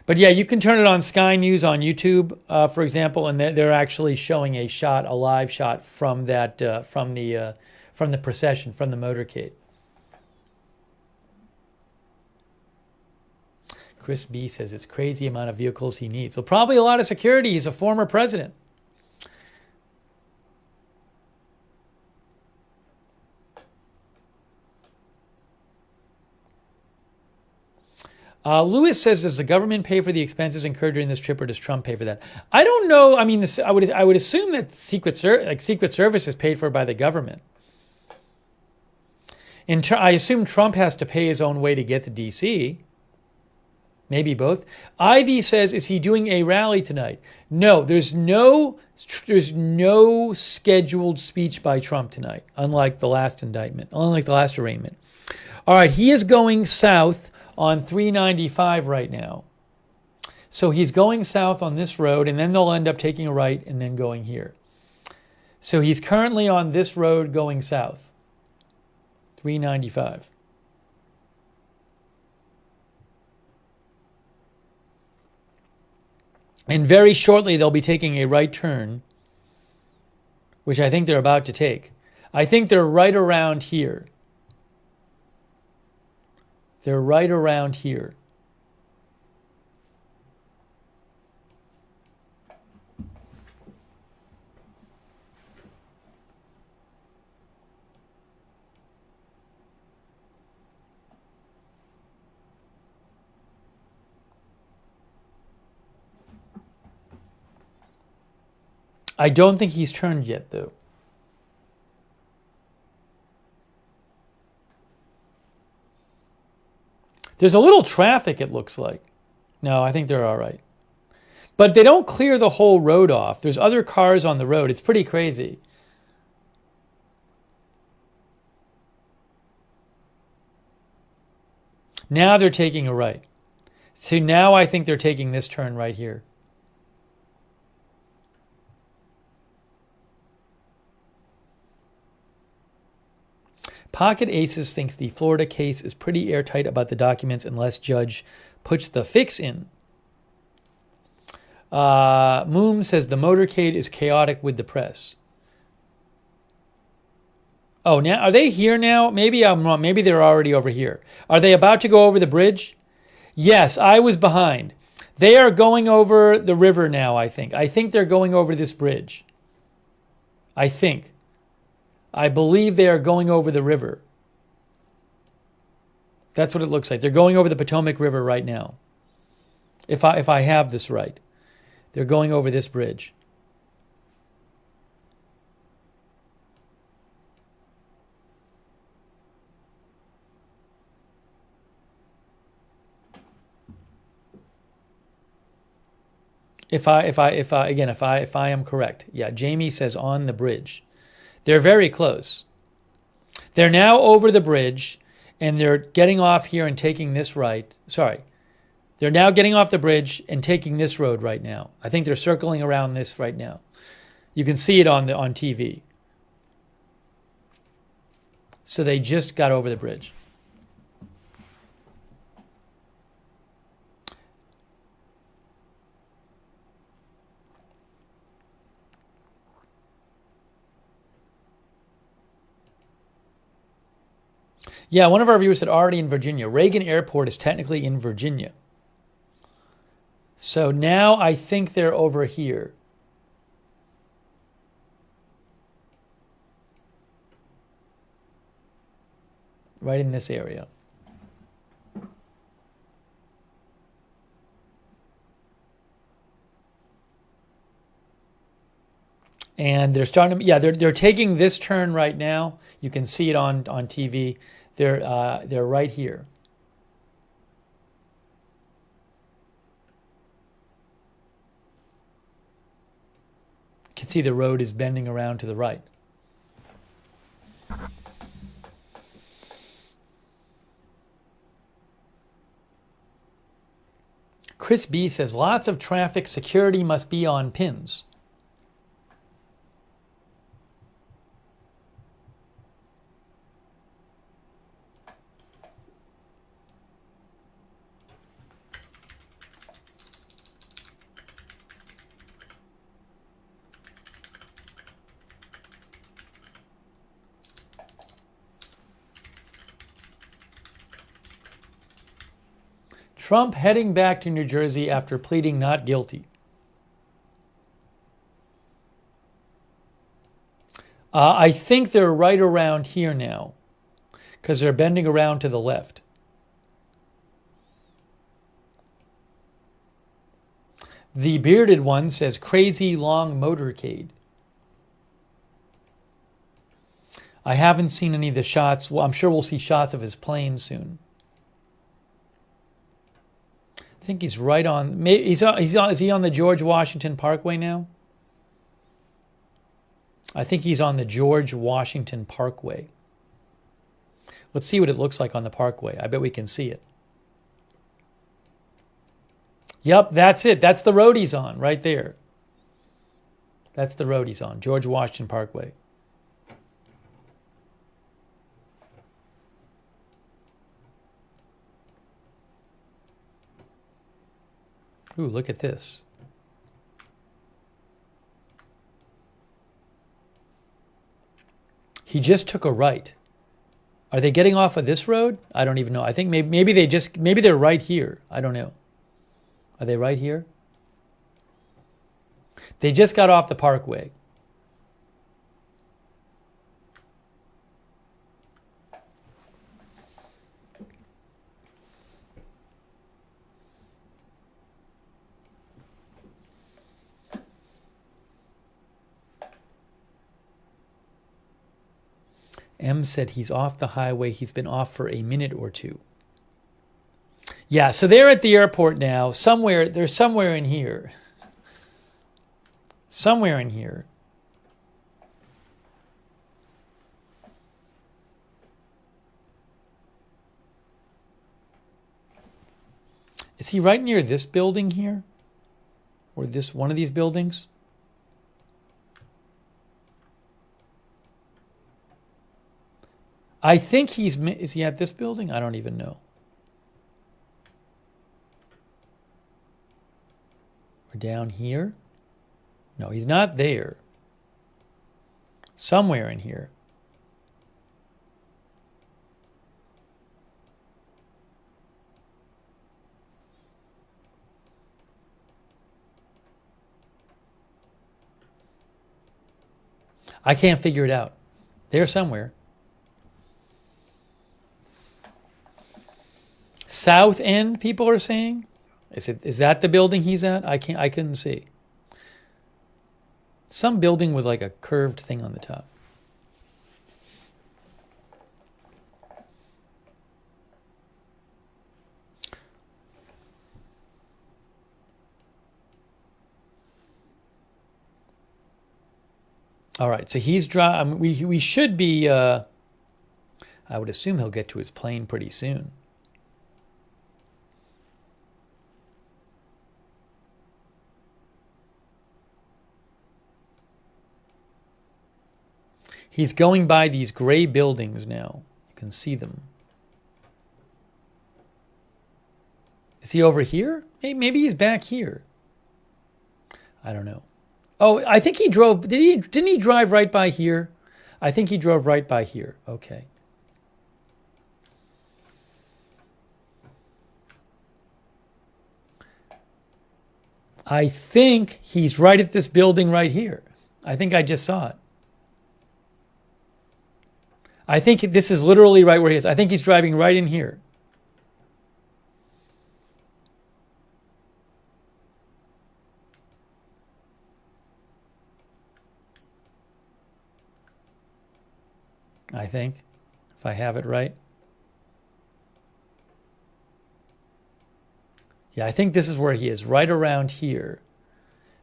But yeah, you can turn it on Sky News on YouTube, for example, and they're actually showing a live shot from that from the procession, from the motorcade. Chris B says it's crazy amount of vehicles he needs. So probably a lot of security. He's a former president. Lewis says, does the government pay for the expenses incurred during this trip, or does Trump pay for that? I don't know. I mean, I would assume that Secret Service is paid for by the government. I assume Trump has to pay his own way to get to D.C. Maybe both. Ivy says, is he doing a rally tonight? No, there's no scheduled speech by Trump tonight, unlike the last arraignment. All right, he is going south on 395 right now. So he's going south on this road, and then they'll end up taking a right and then going here. So he's currently on this road going south, 395. And very shortly, they'll be taking a right turn, which I think they're about to take. I think they're right around here. They're right around here. I don't think he's turned yet, though. There's a little traffic, it looks like. No, I think they're all right. But they don't clear the whole road off. There's other cars on the road. It's pretty crazy. Now they're taking a right. So now I think they're taking this turn right here. Pocket Aces thinks the Florida case is pretty airtight about the documents unless judge puts the fix in. Moom says the motorcade is chaotic with the press. Oh, now are they here now? Maybe I'm wrong. Maybe they're already over here. Are they about to go over the bridge? Yes, I was behind. They are going over the river now, I think. I think they're going over this bridge. I think. I believe they are going over the river. That's what it looks like. They're going over the Potomac River right now. If I have this right. They're going over this bridge. If I am correct. Yeah, Jamie says on the bridge. They're very close. They're now over the bridge and they're getting off here and taking this right. Sorry. They're now getting off the bridge and taking this road right now. I think they're circling around this right now. You can see it on TV. So they just got over the bridge. Yeah, one of our viewers said already in Virginia. Reagan Airport is technically in Virginia. So now I think they're over here. Right in this area. And they're starting to, yeah, they're taking this turn right now. You can see it on TV. They're right here. You can see the road is bending around to the right. Chris B says lots of traffic, security must be on pins. Trump heading back to New Jersey after pleading not guilty. I think they're right around here now because they're bending around to the left. The bearded one says crazy long motorcade. I haven't seen any of the shots. Well, I'm sure we'll see shots of his plane soon. I think he's right on. Is he on the George Washington Parkway now? I think he's on the George Washington Parkway. Let's see what it looks like on the Parkway. I bet we can see it. Yep, that's it. That's the road he's on right there. That's the road he's on, George Washington Parkway. Ooh, look at this. He just took a right. Are they getting off of this road? I don't even know. I think maybe they're right here. I don't know. Are they right here? They just got off the Parkway. M said he's off the highway. He's been off for a minute or two. Yeah, so they're at the airport now. They're somewhere in here. Somewhere in here. Is he right near this building here? Or this one of these buildings? I think is he at this building? I don't even know. Or down here? No, he's not there. Somewhere in here. I can't figure it out. There somewhere. South End, people are saying? Is that the building he's at? I couldn't see. Some building with like a curved thing on the top. All right, so he's driving. We should be. I would assume he'll get to his plane pretty soon. He's going by these gray buildings now. You can see them. Is he over here? Maybe he's back here. I don't know. Oh, I think he drove. Didn't he drive right by here? I think he drove right by here. Okay. I think he's right at this building right here. I think I just saw it. I think this is literally right where he is. I think he's driving right in here. I think, if I have it right. Yeah, I think this is where he is, right around here.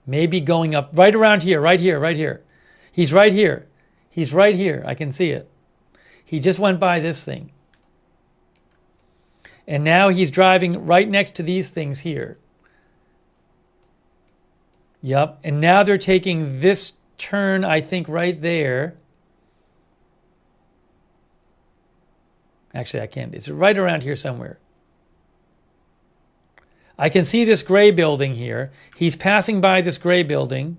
Maybe going up, right around here, right here, right here. He's right here. He's right here. I can see it. He just went by this thing. And now he's driving right next to these things here. Yep. And now they're taking this turn, I think, right there. Actually, I can't. It's right around here somewhere. I can see this gray building here. He's passing by this gray building.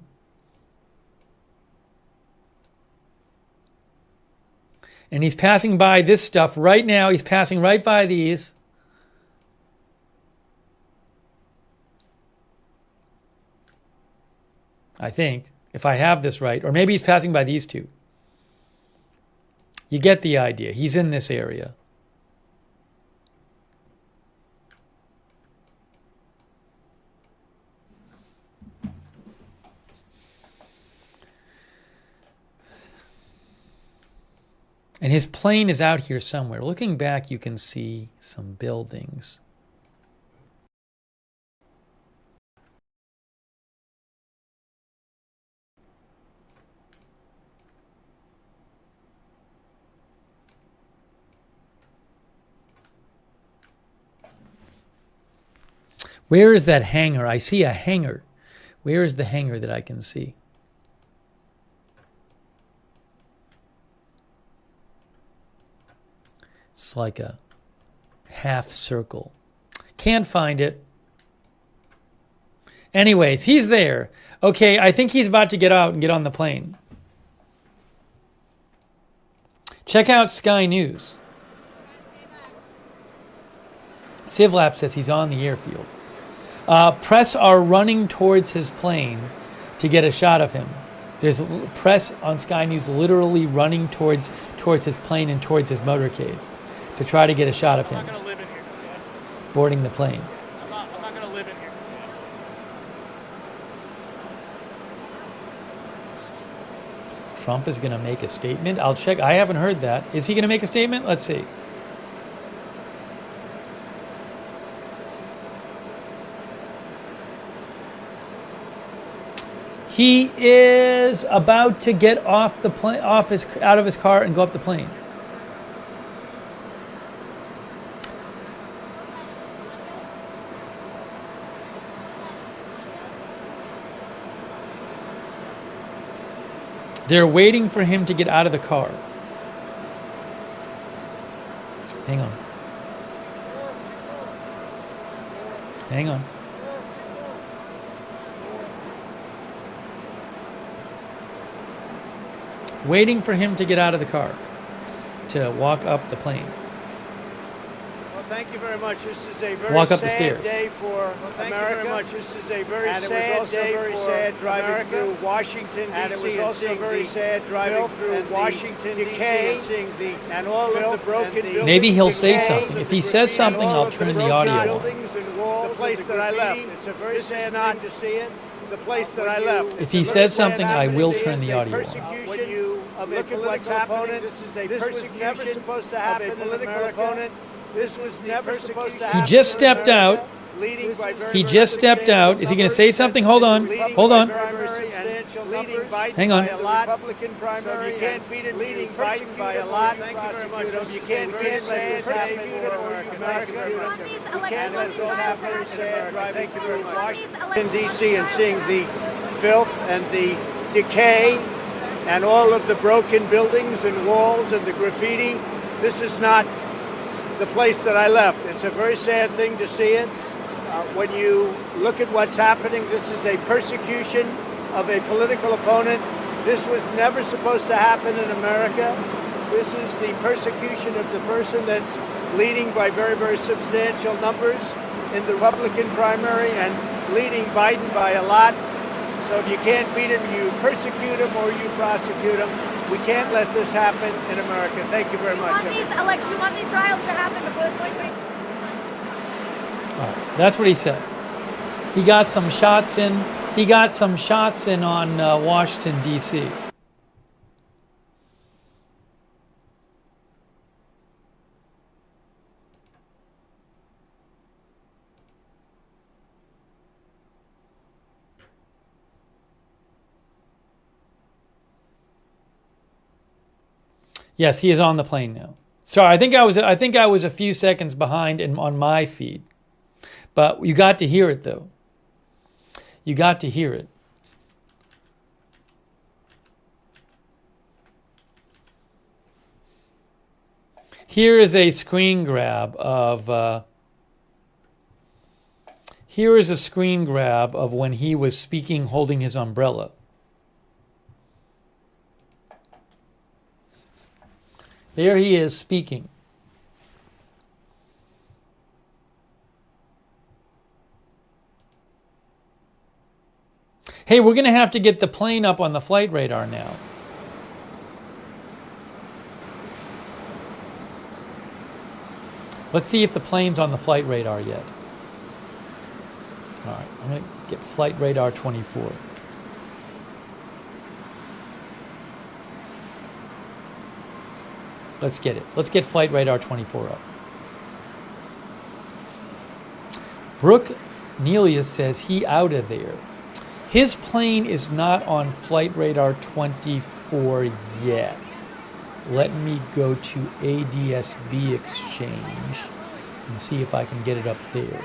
And he's passing by this stuff right now. He's passing right by these. I think, if I have this right. Or maybe he's passing by these two. You get the idea. He's in this area. And his plane is out here somewhere. Looking back, you can see some buildings. Where is that hangar? I see a hangar. Where is the hangar that I can see? It's like a half circle. Can't find it. Anyways, he's there. Okay, I think he's about to get out and get on the plane. Check out Sky News. Civlap says he's on the airfield. Press are running towards his plane to get a shot of him. There's press on Sky News literally running towards his plane and towards his motorcade to try to get a shot of him. I'm not gonna live in here. Boarding the plane. I'm not gonna live in here. Trump is going to make a statement. I'll check. I haven't heard that. Is he going to make a statement? Let's see. He is about to get off the plane, out of his car and go up the plane. They're waiting for him to get out of the car. Hang on. Hang on. Waiting for him to get out of the car to walk up the plane. Well, thank you very much. This is a very Walk up the sad stairs. day for thank you America. very much. This is a very And it was sad also day very for sad driving America. through Washington, And it was D.C. also seeing very the sad driving filth through and Washington, the D.C. decay and seeing the and all of the broken buildings. Maybe he'll say decay, something. If he says something, I'll turn the audio on. buildings and walls, the place that I left. It's a very sad thing to see it. The place that I left. If he says something, I will turn the audio on. When you look at what's happening, this was never supposed to happen. A political opponent. This was never supposed to happen. He just stepped out. He just stepped out. Is he going to say something? Hold on. Hold on. Hang on. Republican primary. You can't beat it leading Biden by a lot. Thank you very much. You can't let this happen for America. You can't let this happen for driving through Washington, D.C. and seeing the filth and the decay and all of the broken buildings and walls and the graffiti. This is not the place that I left. It's a very sad thing to see it. When you look at what's happening, this is a persecution of a political opponent. This was never supposed to happen in America. This is the persecution of the person that's leading by very, very substantial numbers in the Republican primary and leading Biden by a lot. So if you can't beat him, you persecute him or you prosecute him. We can't let this happen in America. Thank you very much. Do you want these trials to happen before the 2020? All right, that's what he said. He got some shots in. He got some shots in on Washington, D.C. Yes, he is on the plane now. Sorry, I think I was a few seconds behind on my feed. But you got to hear it, though. You got to hear it. Here is a screen grab of... here is a screen grab of when he was speaking holding his umbrella. There he is speaking. Hey, we're going to have to get the plane up on the flight radar now. Let's see if the plane's on the flight radar yet. All right, I'm going to get flight radar 24. Let's get it. Let's get flight radar 24 up. Brooke Nelius says he out of there. His plane is not on flight radar 24 yet. Let me go to ADSB Exchange and see if I can get it up there.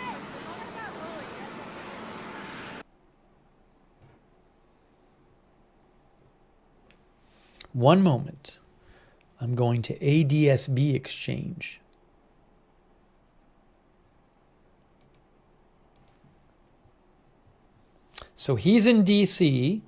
One moment. I'm going to ADSB Exchange. So he's in DC.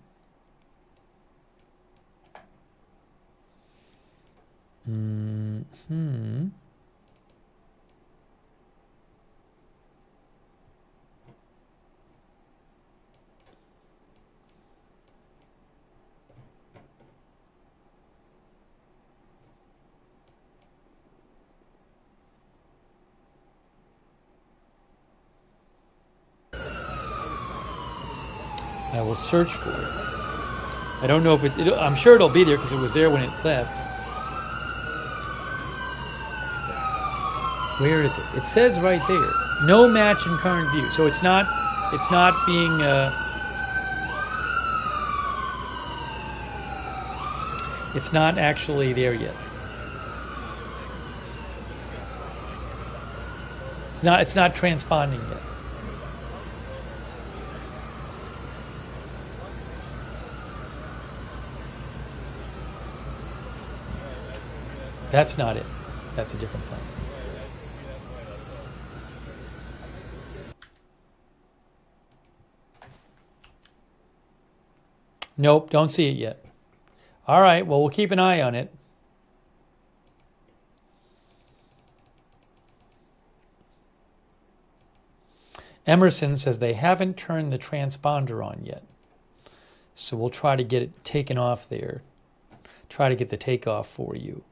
I will search for it. I don't know if I'm sure it'll be there because it was there when it left. Where is it? It says right there, no match in current view. So it's not being, it's not actually there yet. It's not transponding yet. That's not it. That's a different plane. Nope, don't see it yet. All right, well, we'll keep an eye on it. Emerson says they haven't turned the transponder on yet. So we'll try to get it taken off there. Try to get the takeoff for you.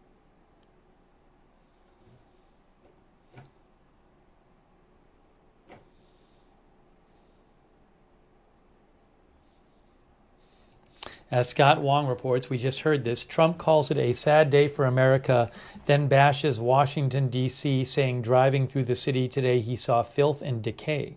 As Scott Wong reports, we just heard this, Trump calls it a sad day for America, then bashes Washington, D.C., saying driving through the city today he saw filth and decay.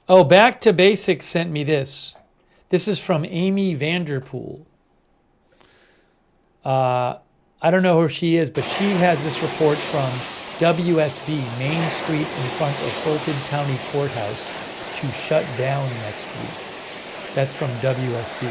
Oh, Back to Basics sent me this. This is from Amy Vanderpool. I don't know who she is, but she has this report from WSB, Main Street in front of Fulton County Courthouse to shut down next week. That's from WSB.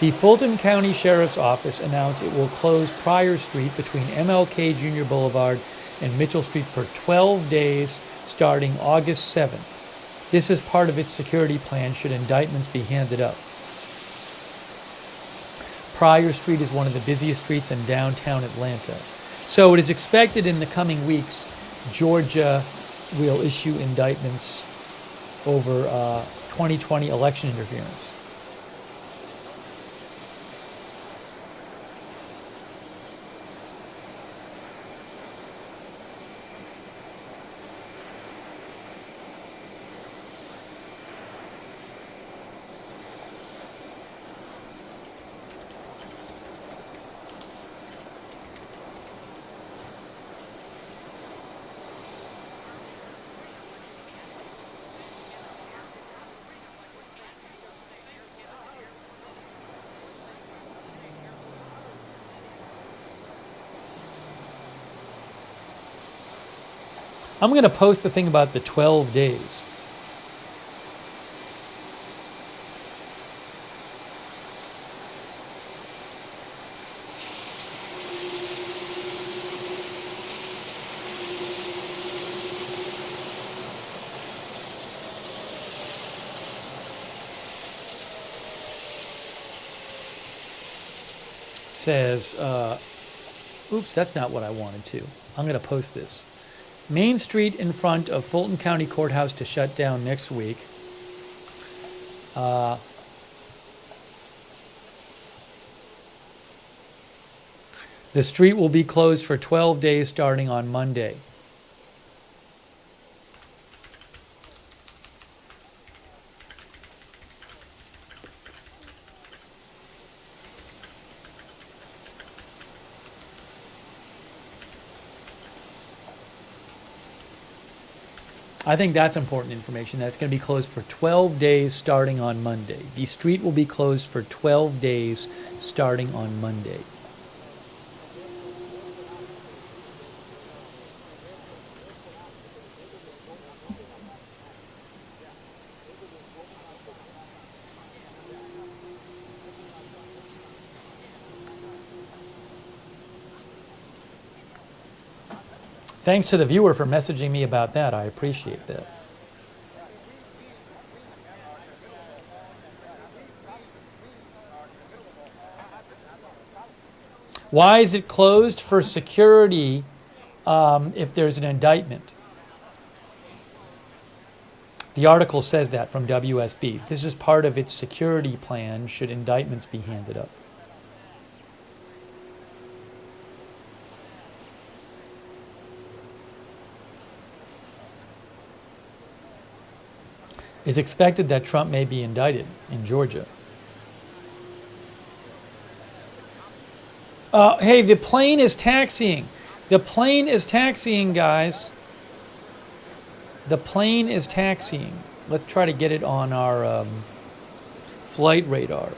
The Fulton County Sheriff's Office announced it will close Pryor Street between MLK Jr. Boulevard and Mitchell Street for 12 days starting August 7th. This is part of its security plan should indictments be handed up. Pryor Street is one of the busiest streets in downtown Atlanta. So it is expected in the coming weeks, Georgia will issue indictments over 2020 election interference. I'm going to post the thing about the 12 days. It says, oops, that's not what I wanted to. I'm going to post this. Main Street in front of Fulton County Courthouse to shut down next week. The street will be closed for 12 days starting on Monday. I think that's important information. That's going to be closed for 12 days starting on Monday. The street will be closed for 12 days starting on Monday. Thanks to the viewer for messaging me about that. I appreciate that. Why is it closed? For security if there's an indictment. The article says that from WSB. This is part of its security plan should indictments be handed up. It's expected that Trump may be indicted in Georgia. Hey, the plane is taxiing. The plane is taxiing, guys. The plane is taxiing. Let's try to get it on our flight radar.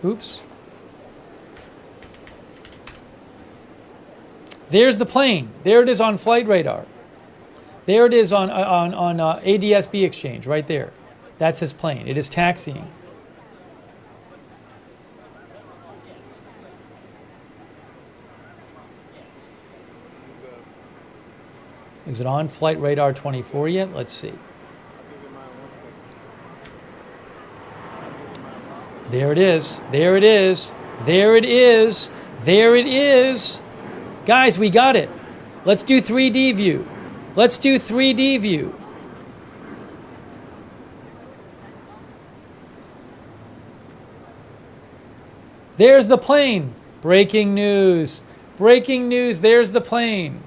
Oops. There's the plane. There it is on flight radar. There it is on ADSB exchange right there. That's his plane. It is taxiing. Is it on flight radar 24 yet? Let's see. There it is. There it is. There it is. There it is. Guys, we got it. Let's do 3D view. Let's do 3D view. There's the plane. Breaking news. Breaking news. There's the plane.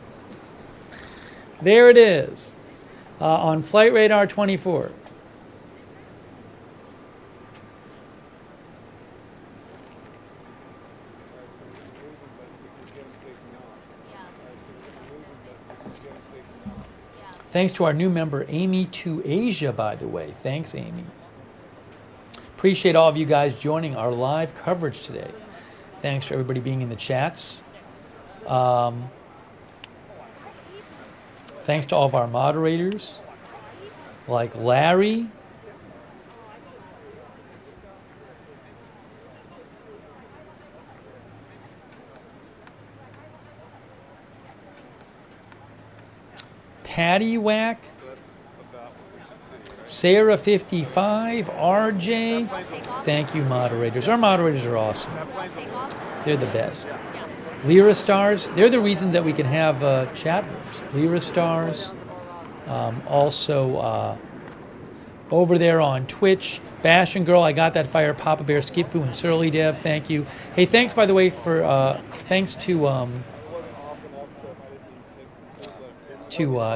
There it is. On flight radar 24. Thanks to our new member, Amy to Asia, by the way. Thanks, Amy. Appreciate all of you guys joining our live coverage today. Thanks for everybody being in the chats. Thanks to all of our moderators, like Larry. Patty Whack, Sarah 55, RJ. Thank you, moderators. Our moderators are awesome. They're the best. Lyra Stars, they're the reason that we can have chat rooms. Lyra Stars, also over there on Twitch. Bash and Girl, I got that fire. Papa Bear, Skipfu, and Surly Dev, thank you. Hey, thanks by the way for thanks to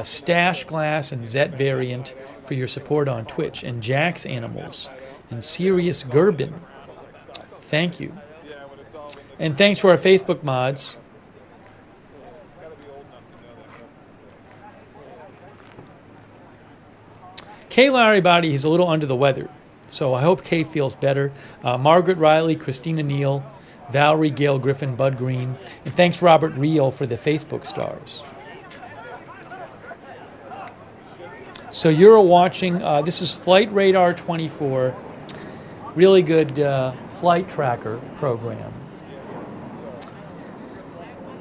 Stash Glass and Zet Variant for your support on Twitch, and Jack's Animals and Sirius Gerbin. Thank you. And thanks to our Facebook mods. Kay Larry Body is a little under the weather, so I hope Kay feels better. Margaret Riley, Christina Neal, Valerie Gail Griffin, Bud Green, and thanks Robert Reel for the Facebook stars. So you're watching, this is Flight Radar 24, really good flight tracker program.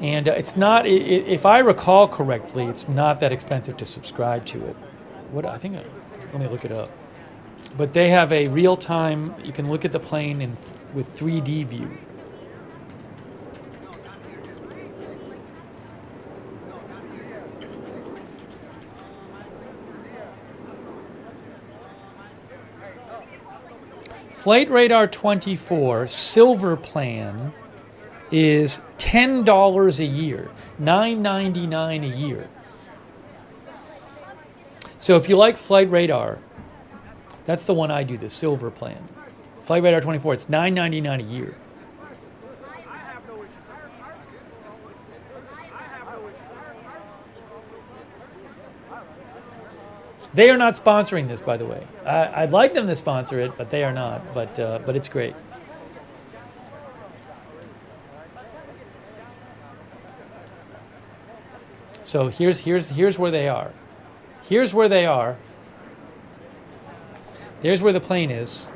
And it's not, if I recall correctly, it's not that expensive to subscribe to it. Let me look it up. But they have a real-time, you can look at the plane with 3D view. Flight Radar 24 Silver Plan is $10 a year, $9.99 a year. So if you like Flight Radar, that's the one I do, the Silver Plan. Flight Radar 24, it's $9.99 a year. They are not sponsoring this, by the way. I'd like them to sponsor it, but they are not. But it's great. So here's where they are. Here's where they are. There's where the plane is.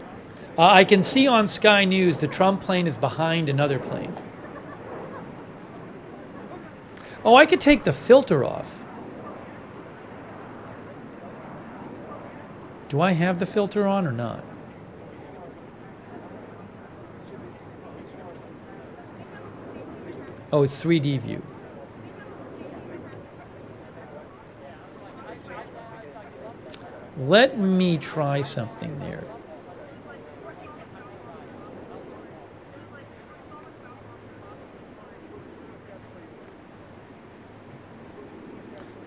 I can see on Sky News the Trump plane is behind another plane. Oh, I could take the filter off. Do I have the filter on or not? Oh, it's 3D view. Let me try something there.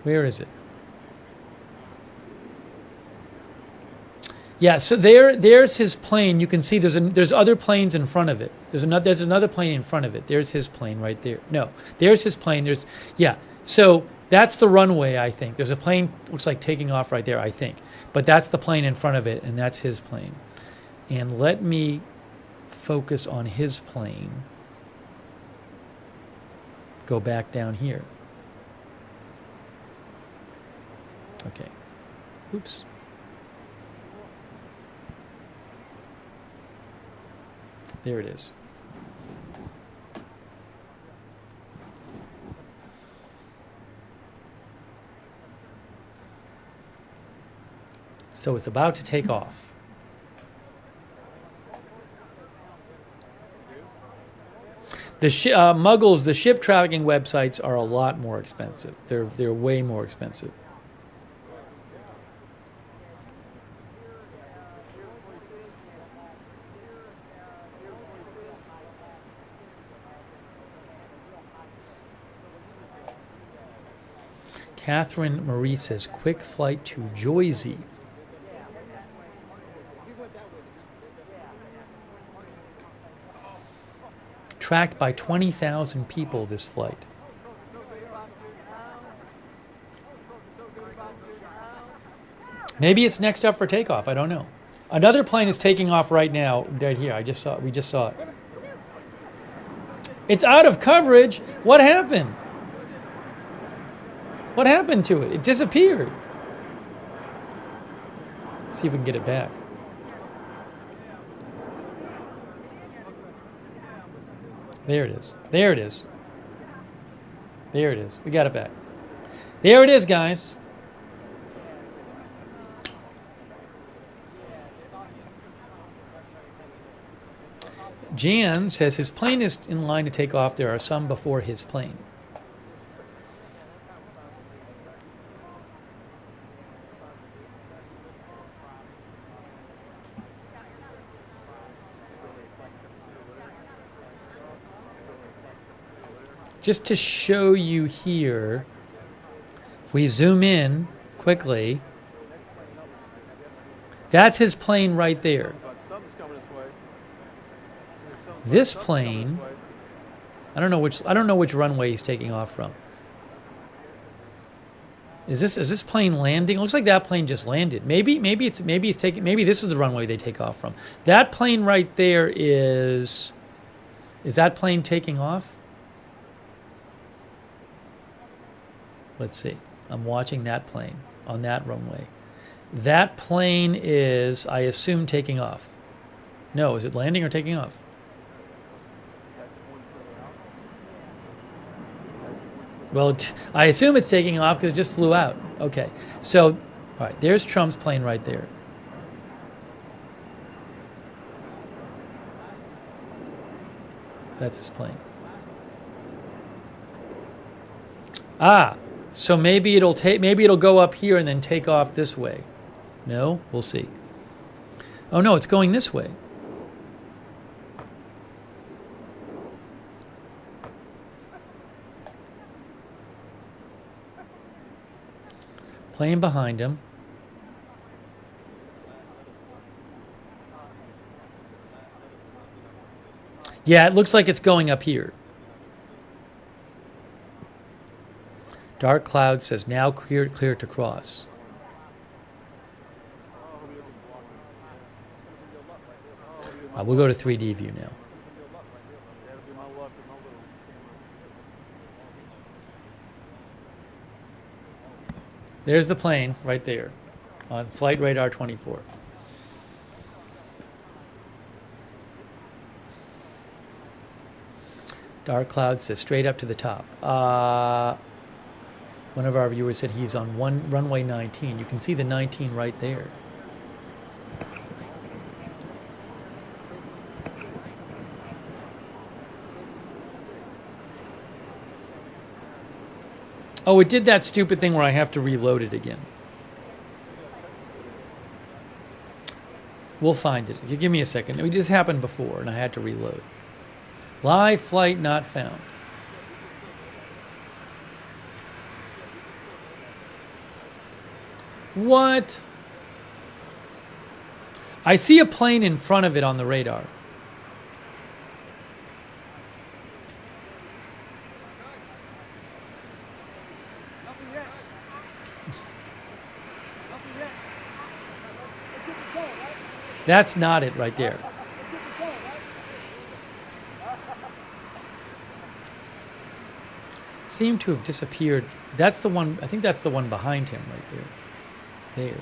Where is it? Yeah, so there's his plane. You can see there's other planes in front of it. There's another plane in front of it. There's his plane right there. No, there's his plane. So that's the runway, I think. There's a plane looks like taking off right there, I think. But that's the plane in front of it, and that's his plane. And let me focus on his plane. Go back down here. Okay. Oops. There it is. So it's about to take off. The Muggles, the ship tracking websites are a lot more expensive. They're way more expensive. Catherine Marie says, quick flight to Joyzy. Tracked by 20,000 people, this flight. Maybe it's next up for takeoff. I don't know. Another plane is taking off right now, right here. We just saw it. It's out of coverage. What happened? What happened to it? It disappeared. Let's see if we can get it back. There it is. There it is. There it is. We got it back. There it is, guys. Jan says his plane is in line to take off. There are some before his plane. Just to show you here, if we zoom in quickly, that's his plane right there. This plane, I don't know which runway he's taking off from. Is this plane landing? It looks like that plane just landed. Maybe this is the runway they take off from. That plane right there is that plane taking off? Let's see. I'm watching that plane on that runway. That plane is, I assume, taking off. No, is it landing or taking off? Well, I assume it's taking off because it just flew out. Okay. So, all right, there's Trump's plane right there. That's his plane. Ah. So maybe it'll go up here and then take off this way. No? We'll see. Oh no, it's going this way. Plane behind him. Yeah, it looks like it's going up here. Dark Cloud says, now clear to cross. We'll go to 3D view now. There's the plane right there on Flight Radar 24. Dark Cloud says, straight up to the top. One of our viewers said he's on runway 19. You can see the 19 right there. Oh, it did that stupid thing where I have to reload it again. We'll find it. You give me a second. It just happened before, and I had to reload. Live flight not found. What? I see a plane in front of it on the radar. That's not it right there. Seemed to have disappeared. That's the one, I think that's the one behind him right there. There.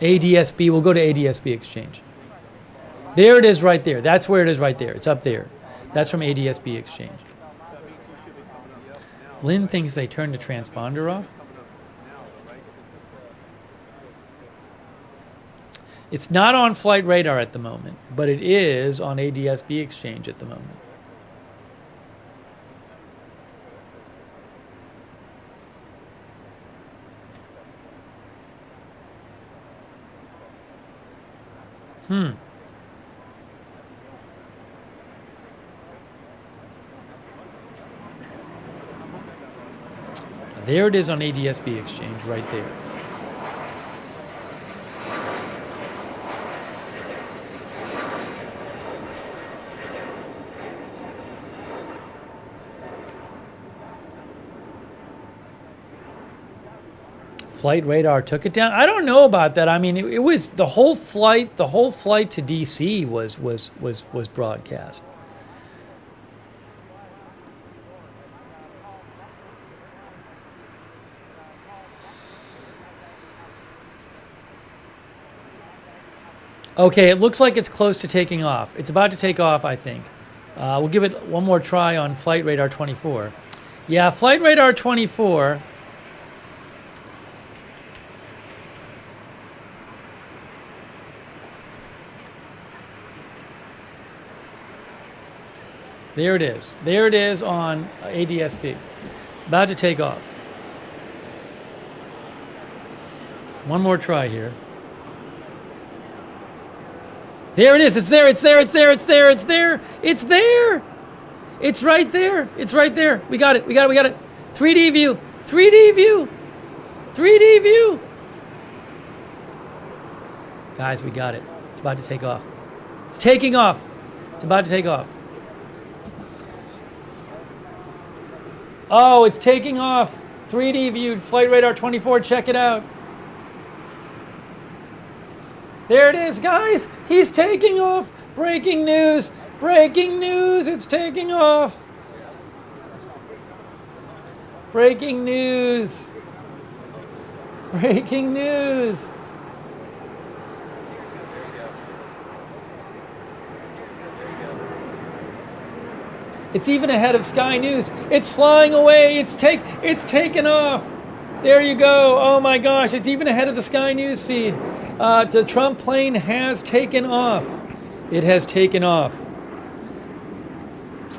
ADSB, we'll go to ADSB Exchange. There it is right there. That's where it is right there. It's up there. That's from ADSB Exchange. Lynn thinks they turned the transponder off. It's not on flight radar at the moment, but it is on ADSB Exchange at the moment. There it is on ADSB Exchange right there. Flight radar took it down. I don't know about that. I mean, it was the whole flight. The whole flight to DC was broadcast. Okay, it looks like it's close to taking off. It's about to take off, I think. We'll give it one more try on Flight Radar 24. Yeah, Flight Radar 24. There it is. There it is on ADSB. About to take off. One more try here. There it is. It's there. It's there. It's there. It's there. It's there. It's there. It's right there. It's right there. We got it. We got it. We got it. 3D view. 3D view. 3D view. Guys, we got it. It's about to take off. It's taking off. It's about to take off. Oh, it's taking off. 3D viewed. Flight Radar 24. Check it out. There it is, guys. He's taking off. Breaking news. Breaking news. It's taking off. Breaking news. Breaking news. It's even ahead of Sky News. It's flying away. It's taken off. There you go. Oh my gosh, it's even ahead of the Sky News feed. The Trump plane has taken off. It has taken off.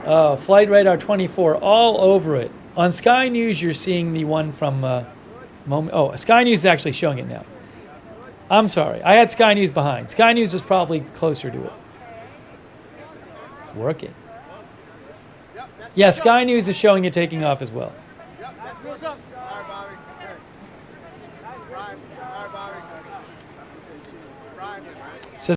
Oh, Flight Radar 24 all over it. On Sky News, you're seeing the one from moment. Oh, Sky News is actually showing it now. I'm sorry. I had Sky News behind. Sky News was probably closer to it. It's working. Yeah, Sky News is showing it taking off as well.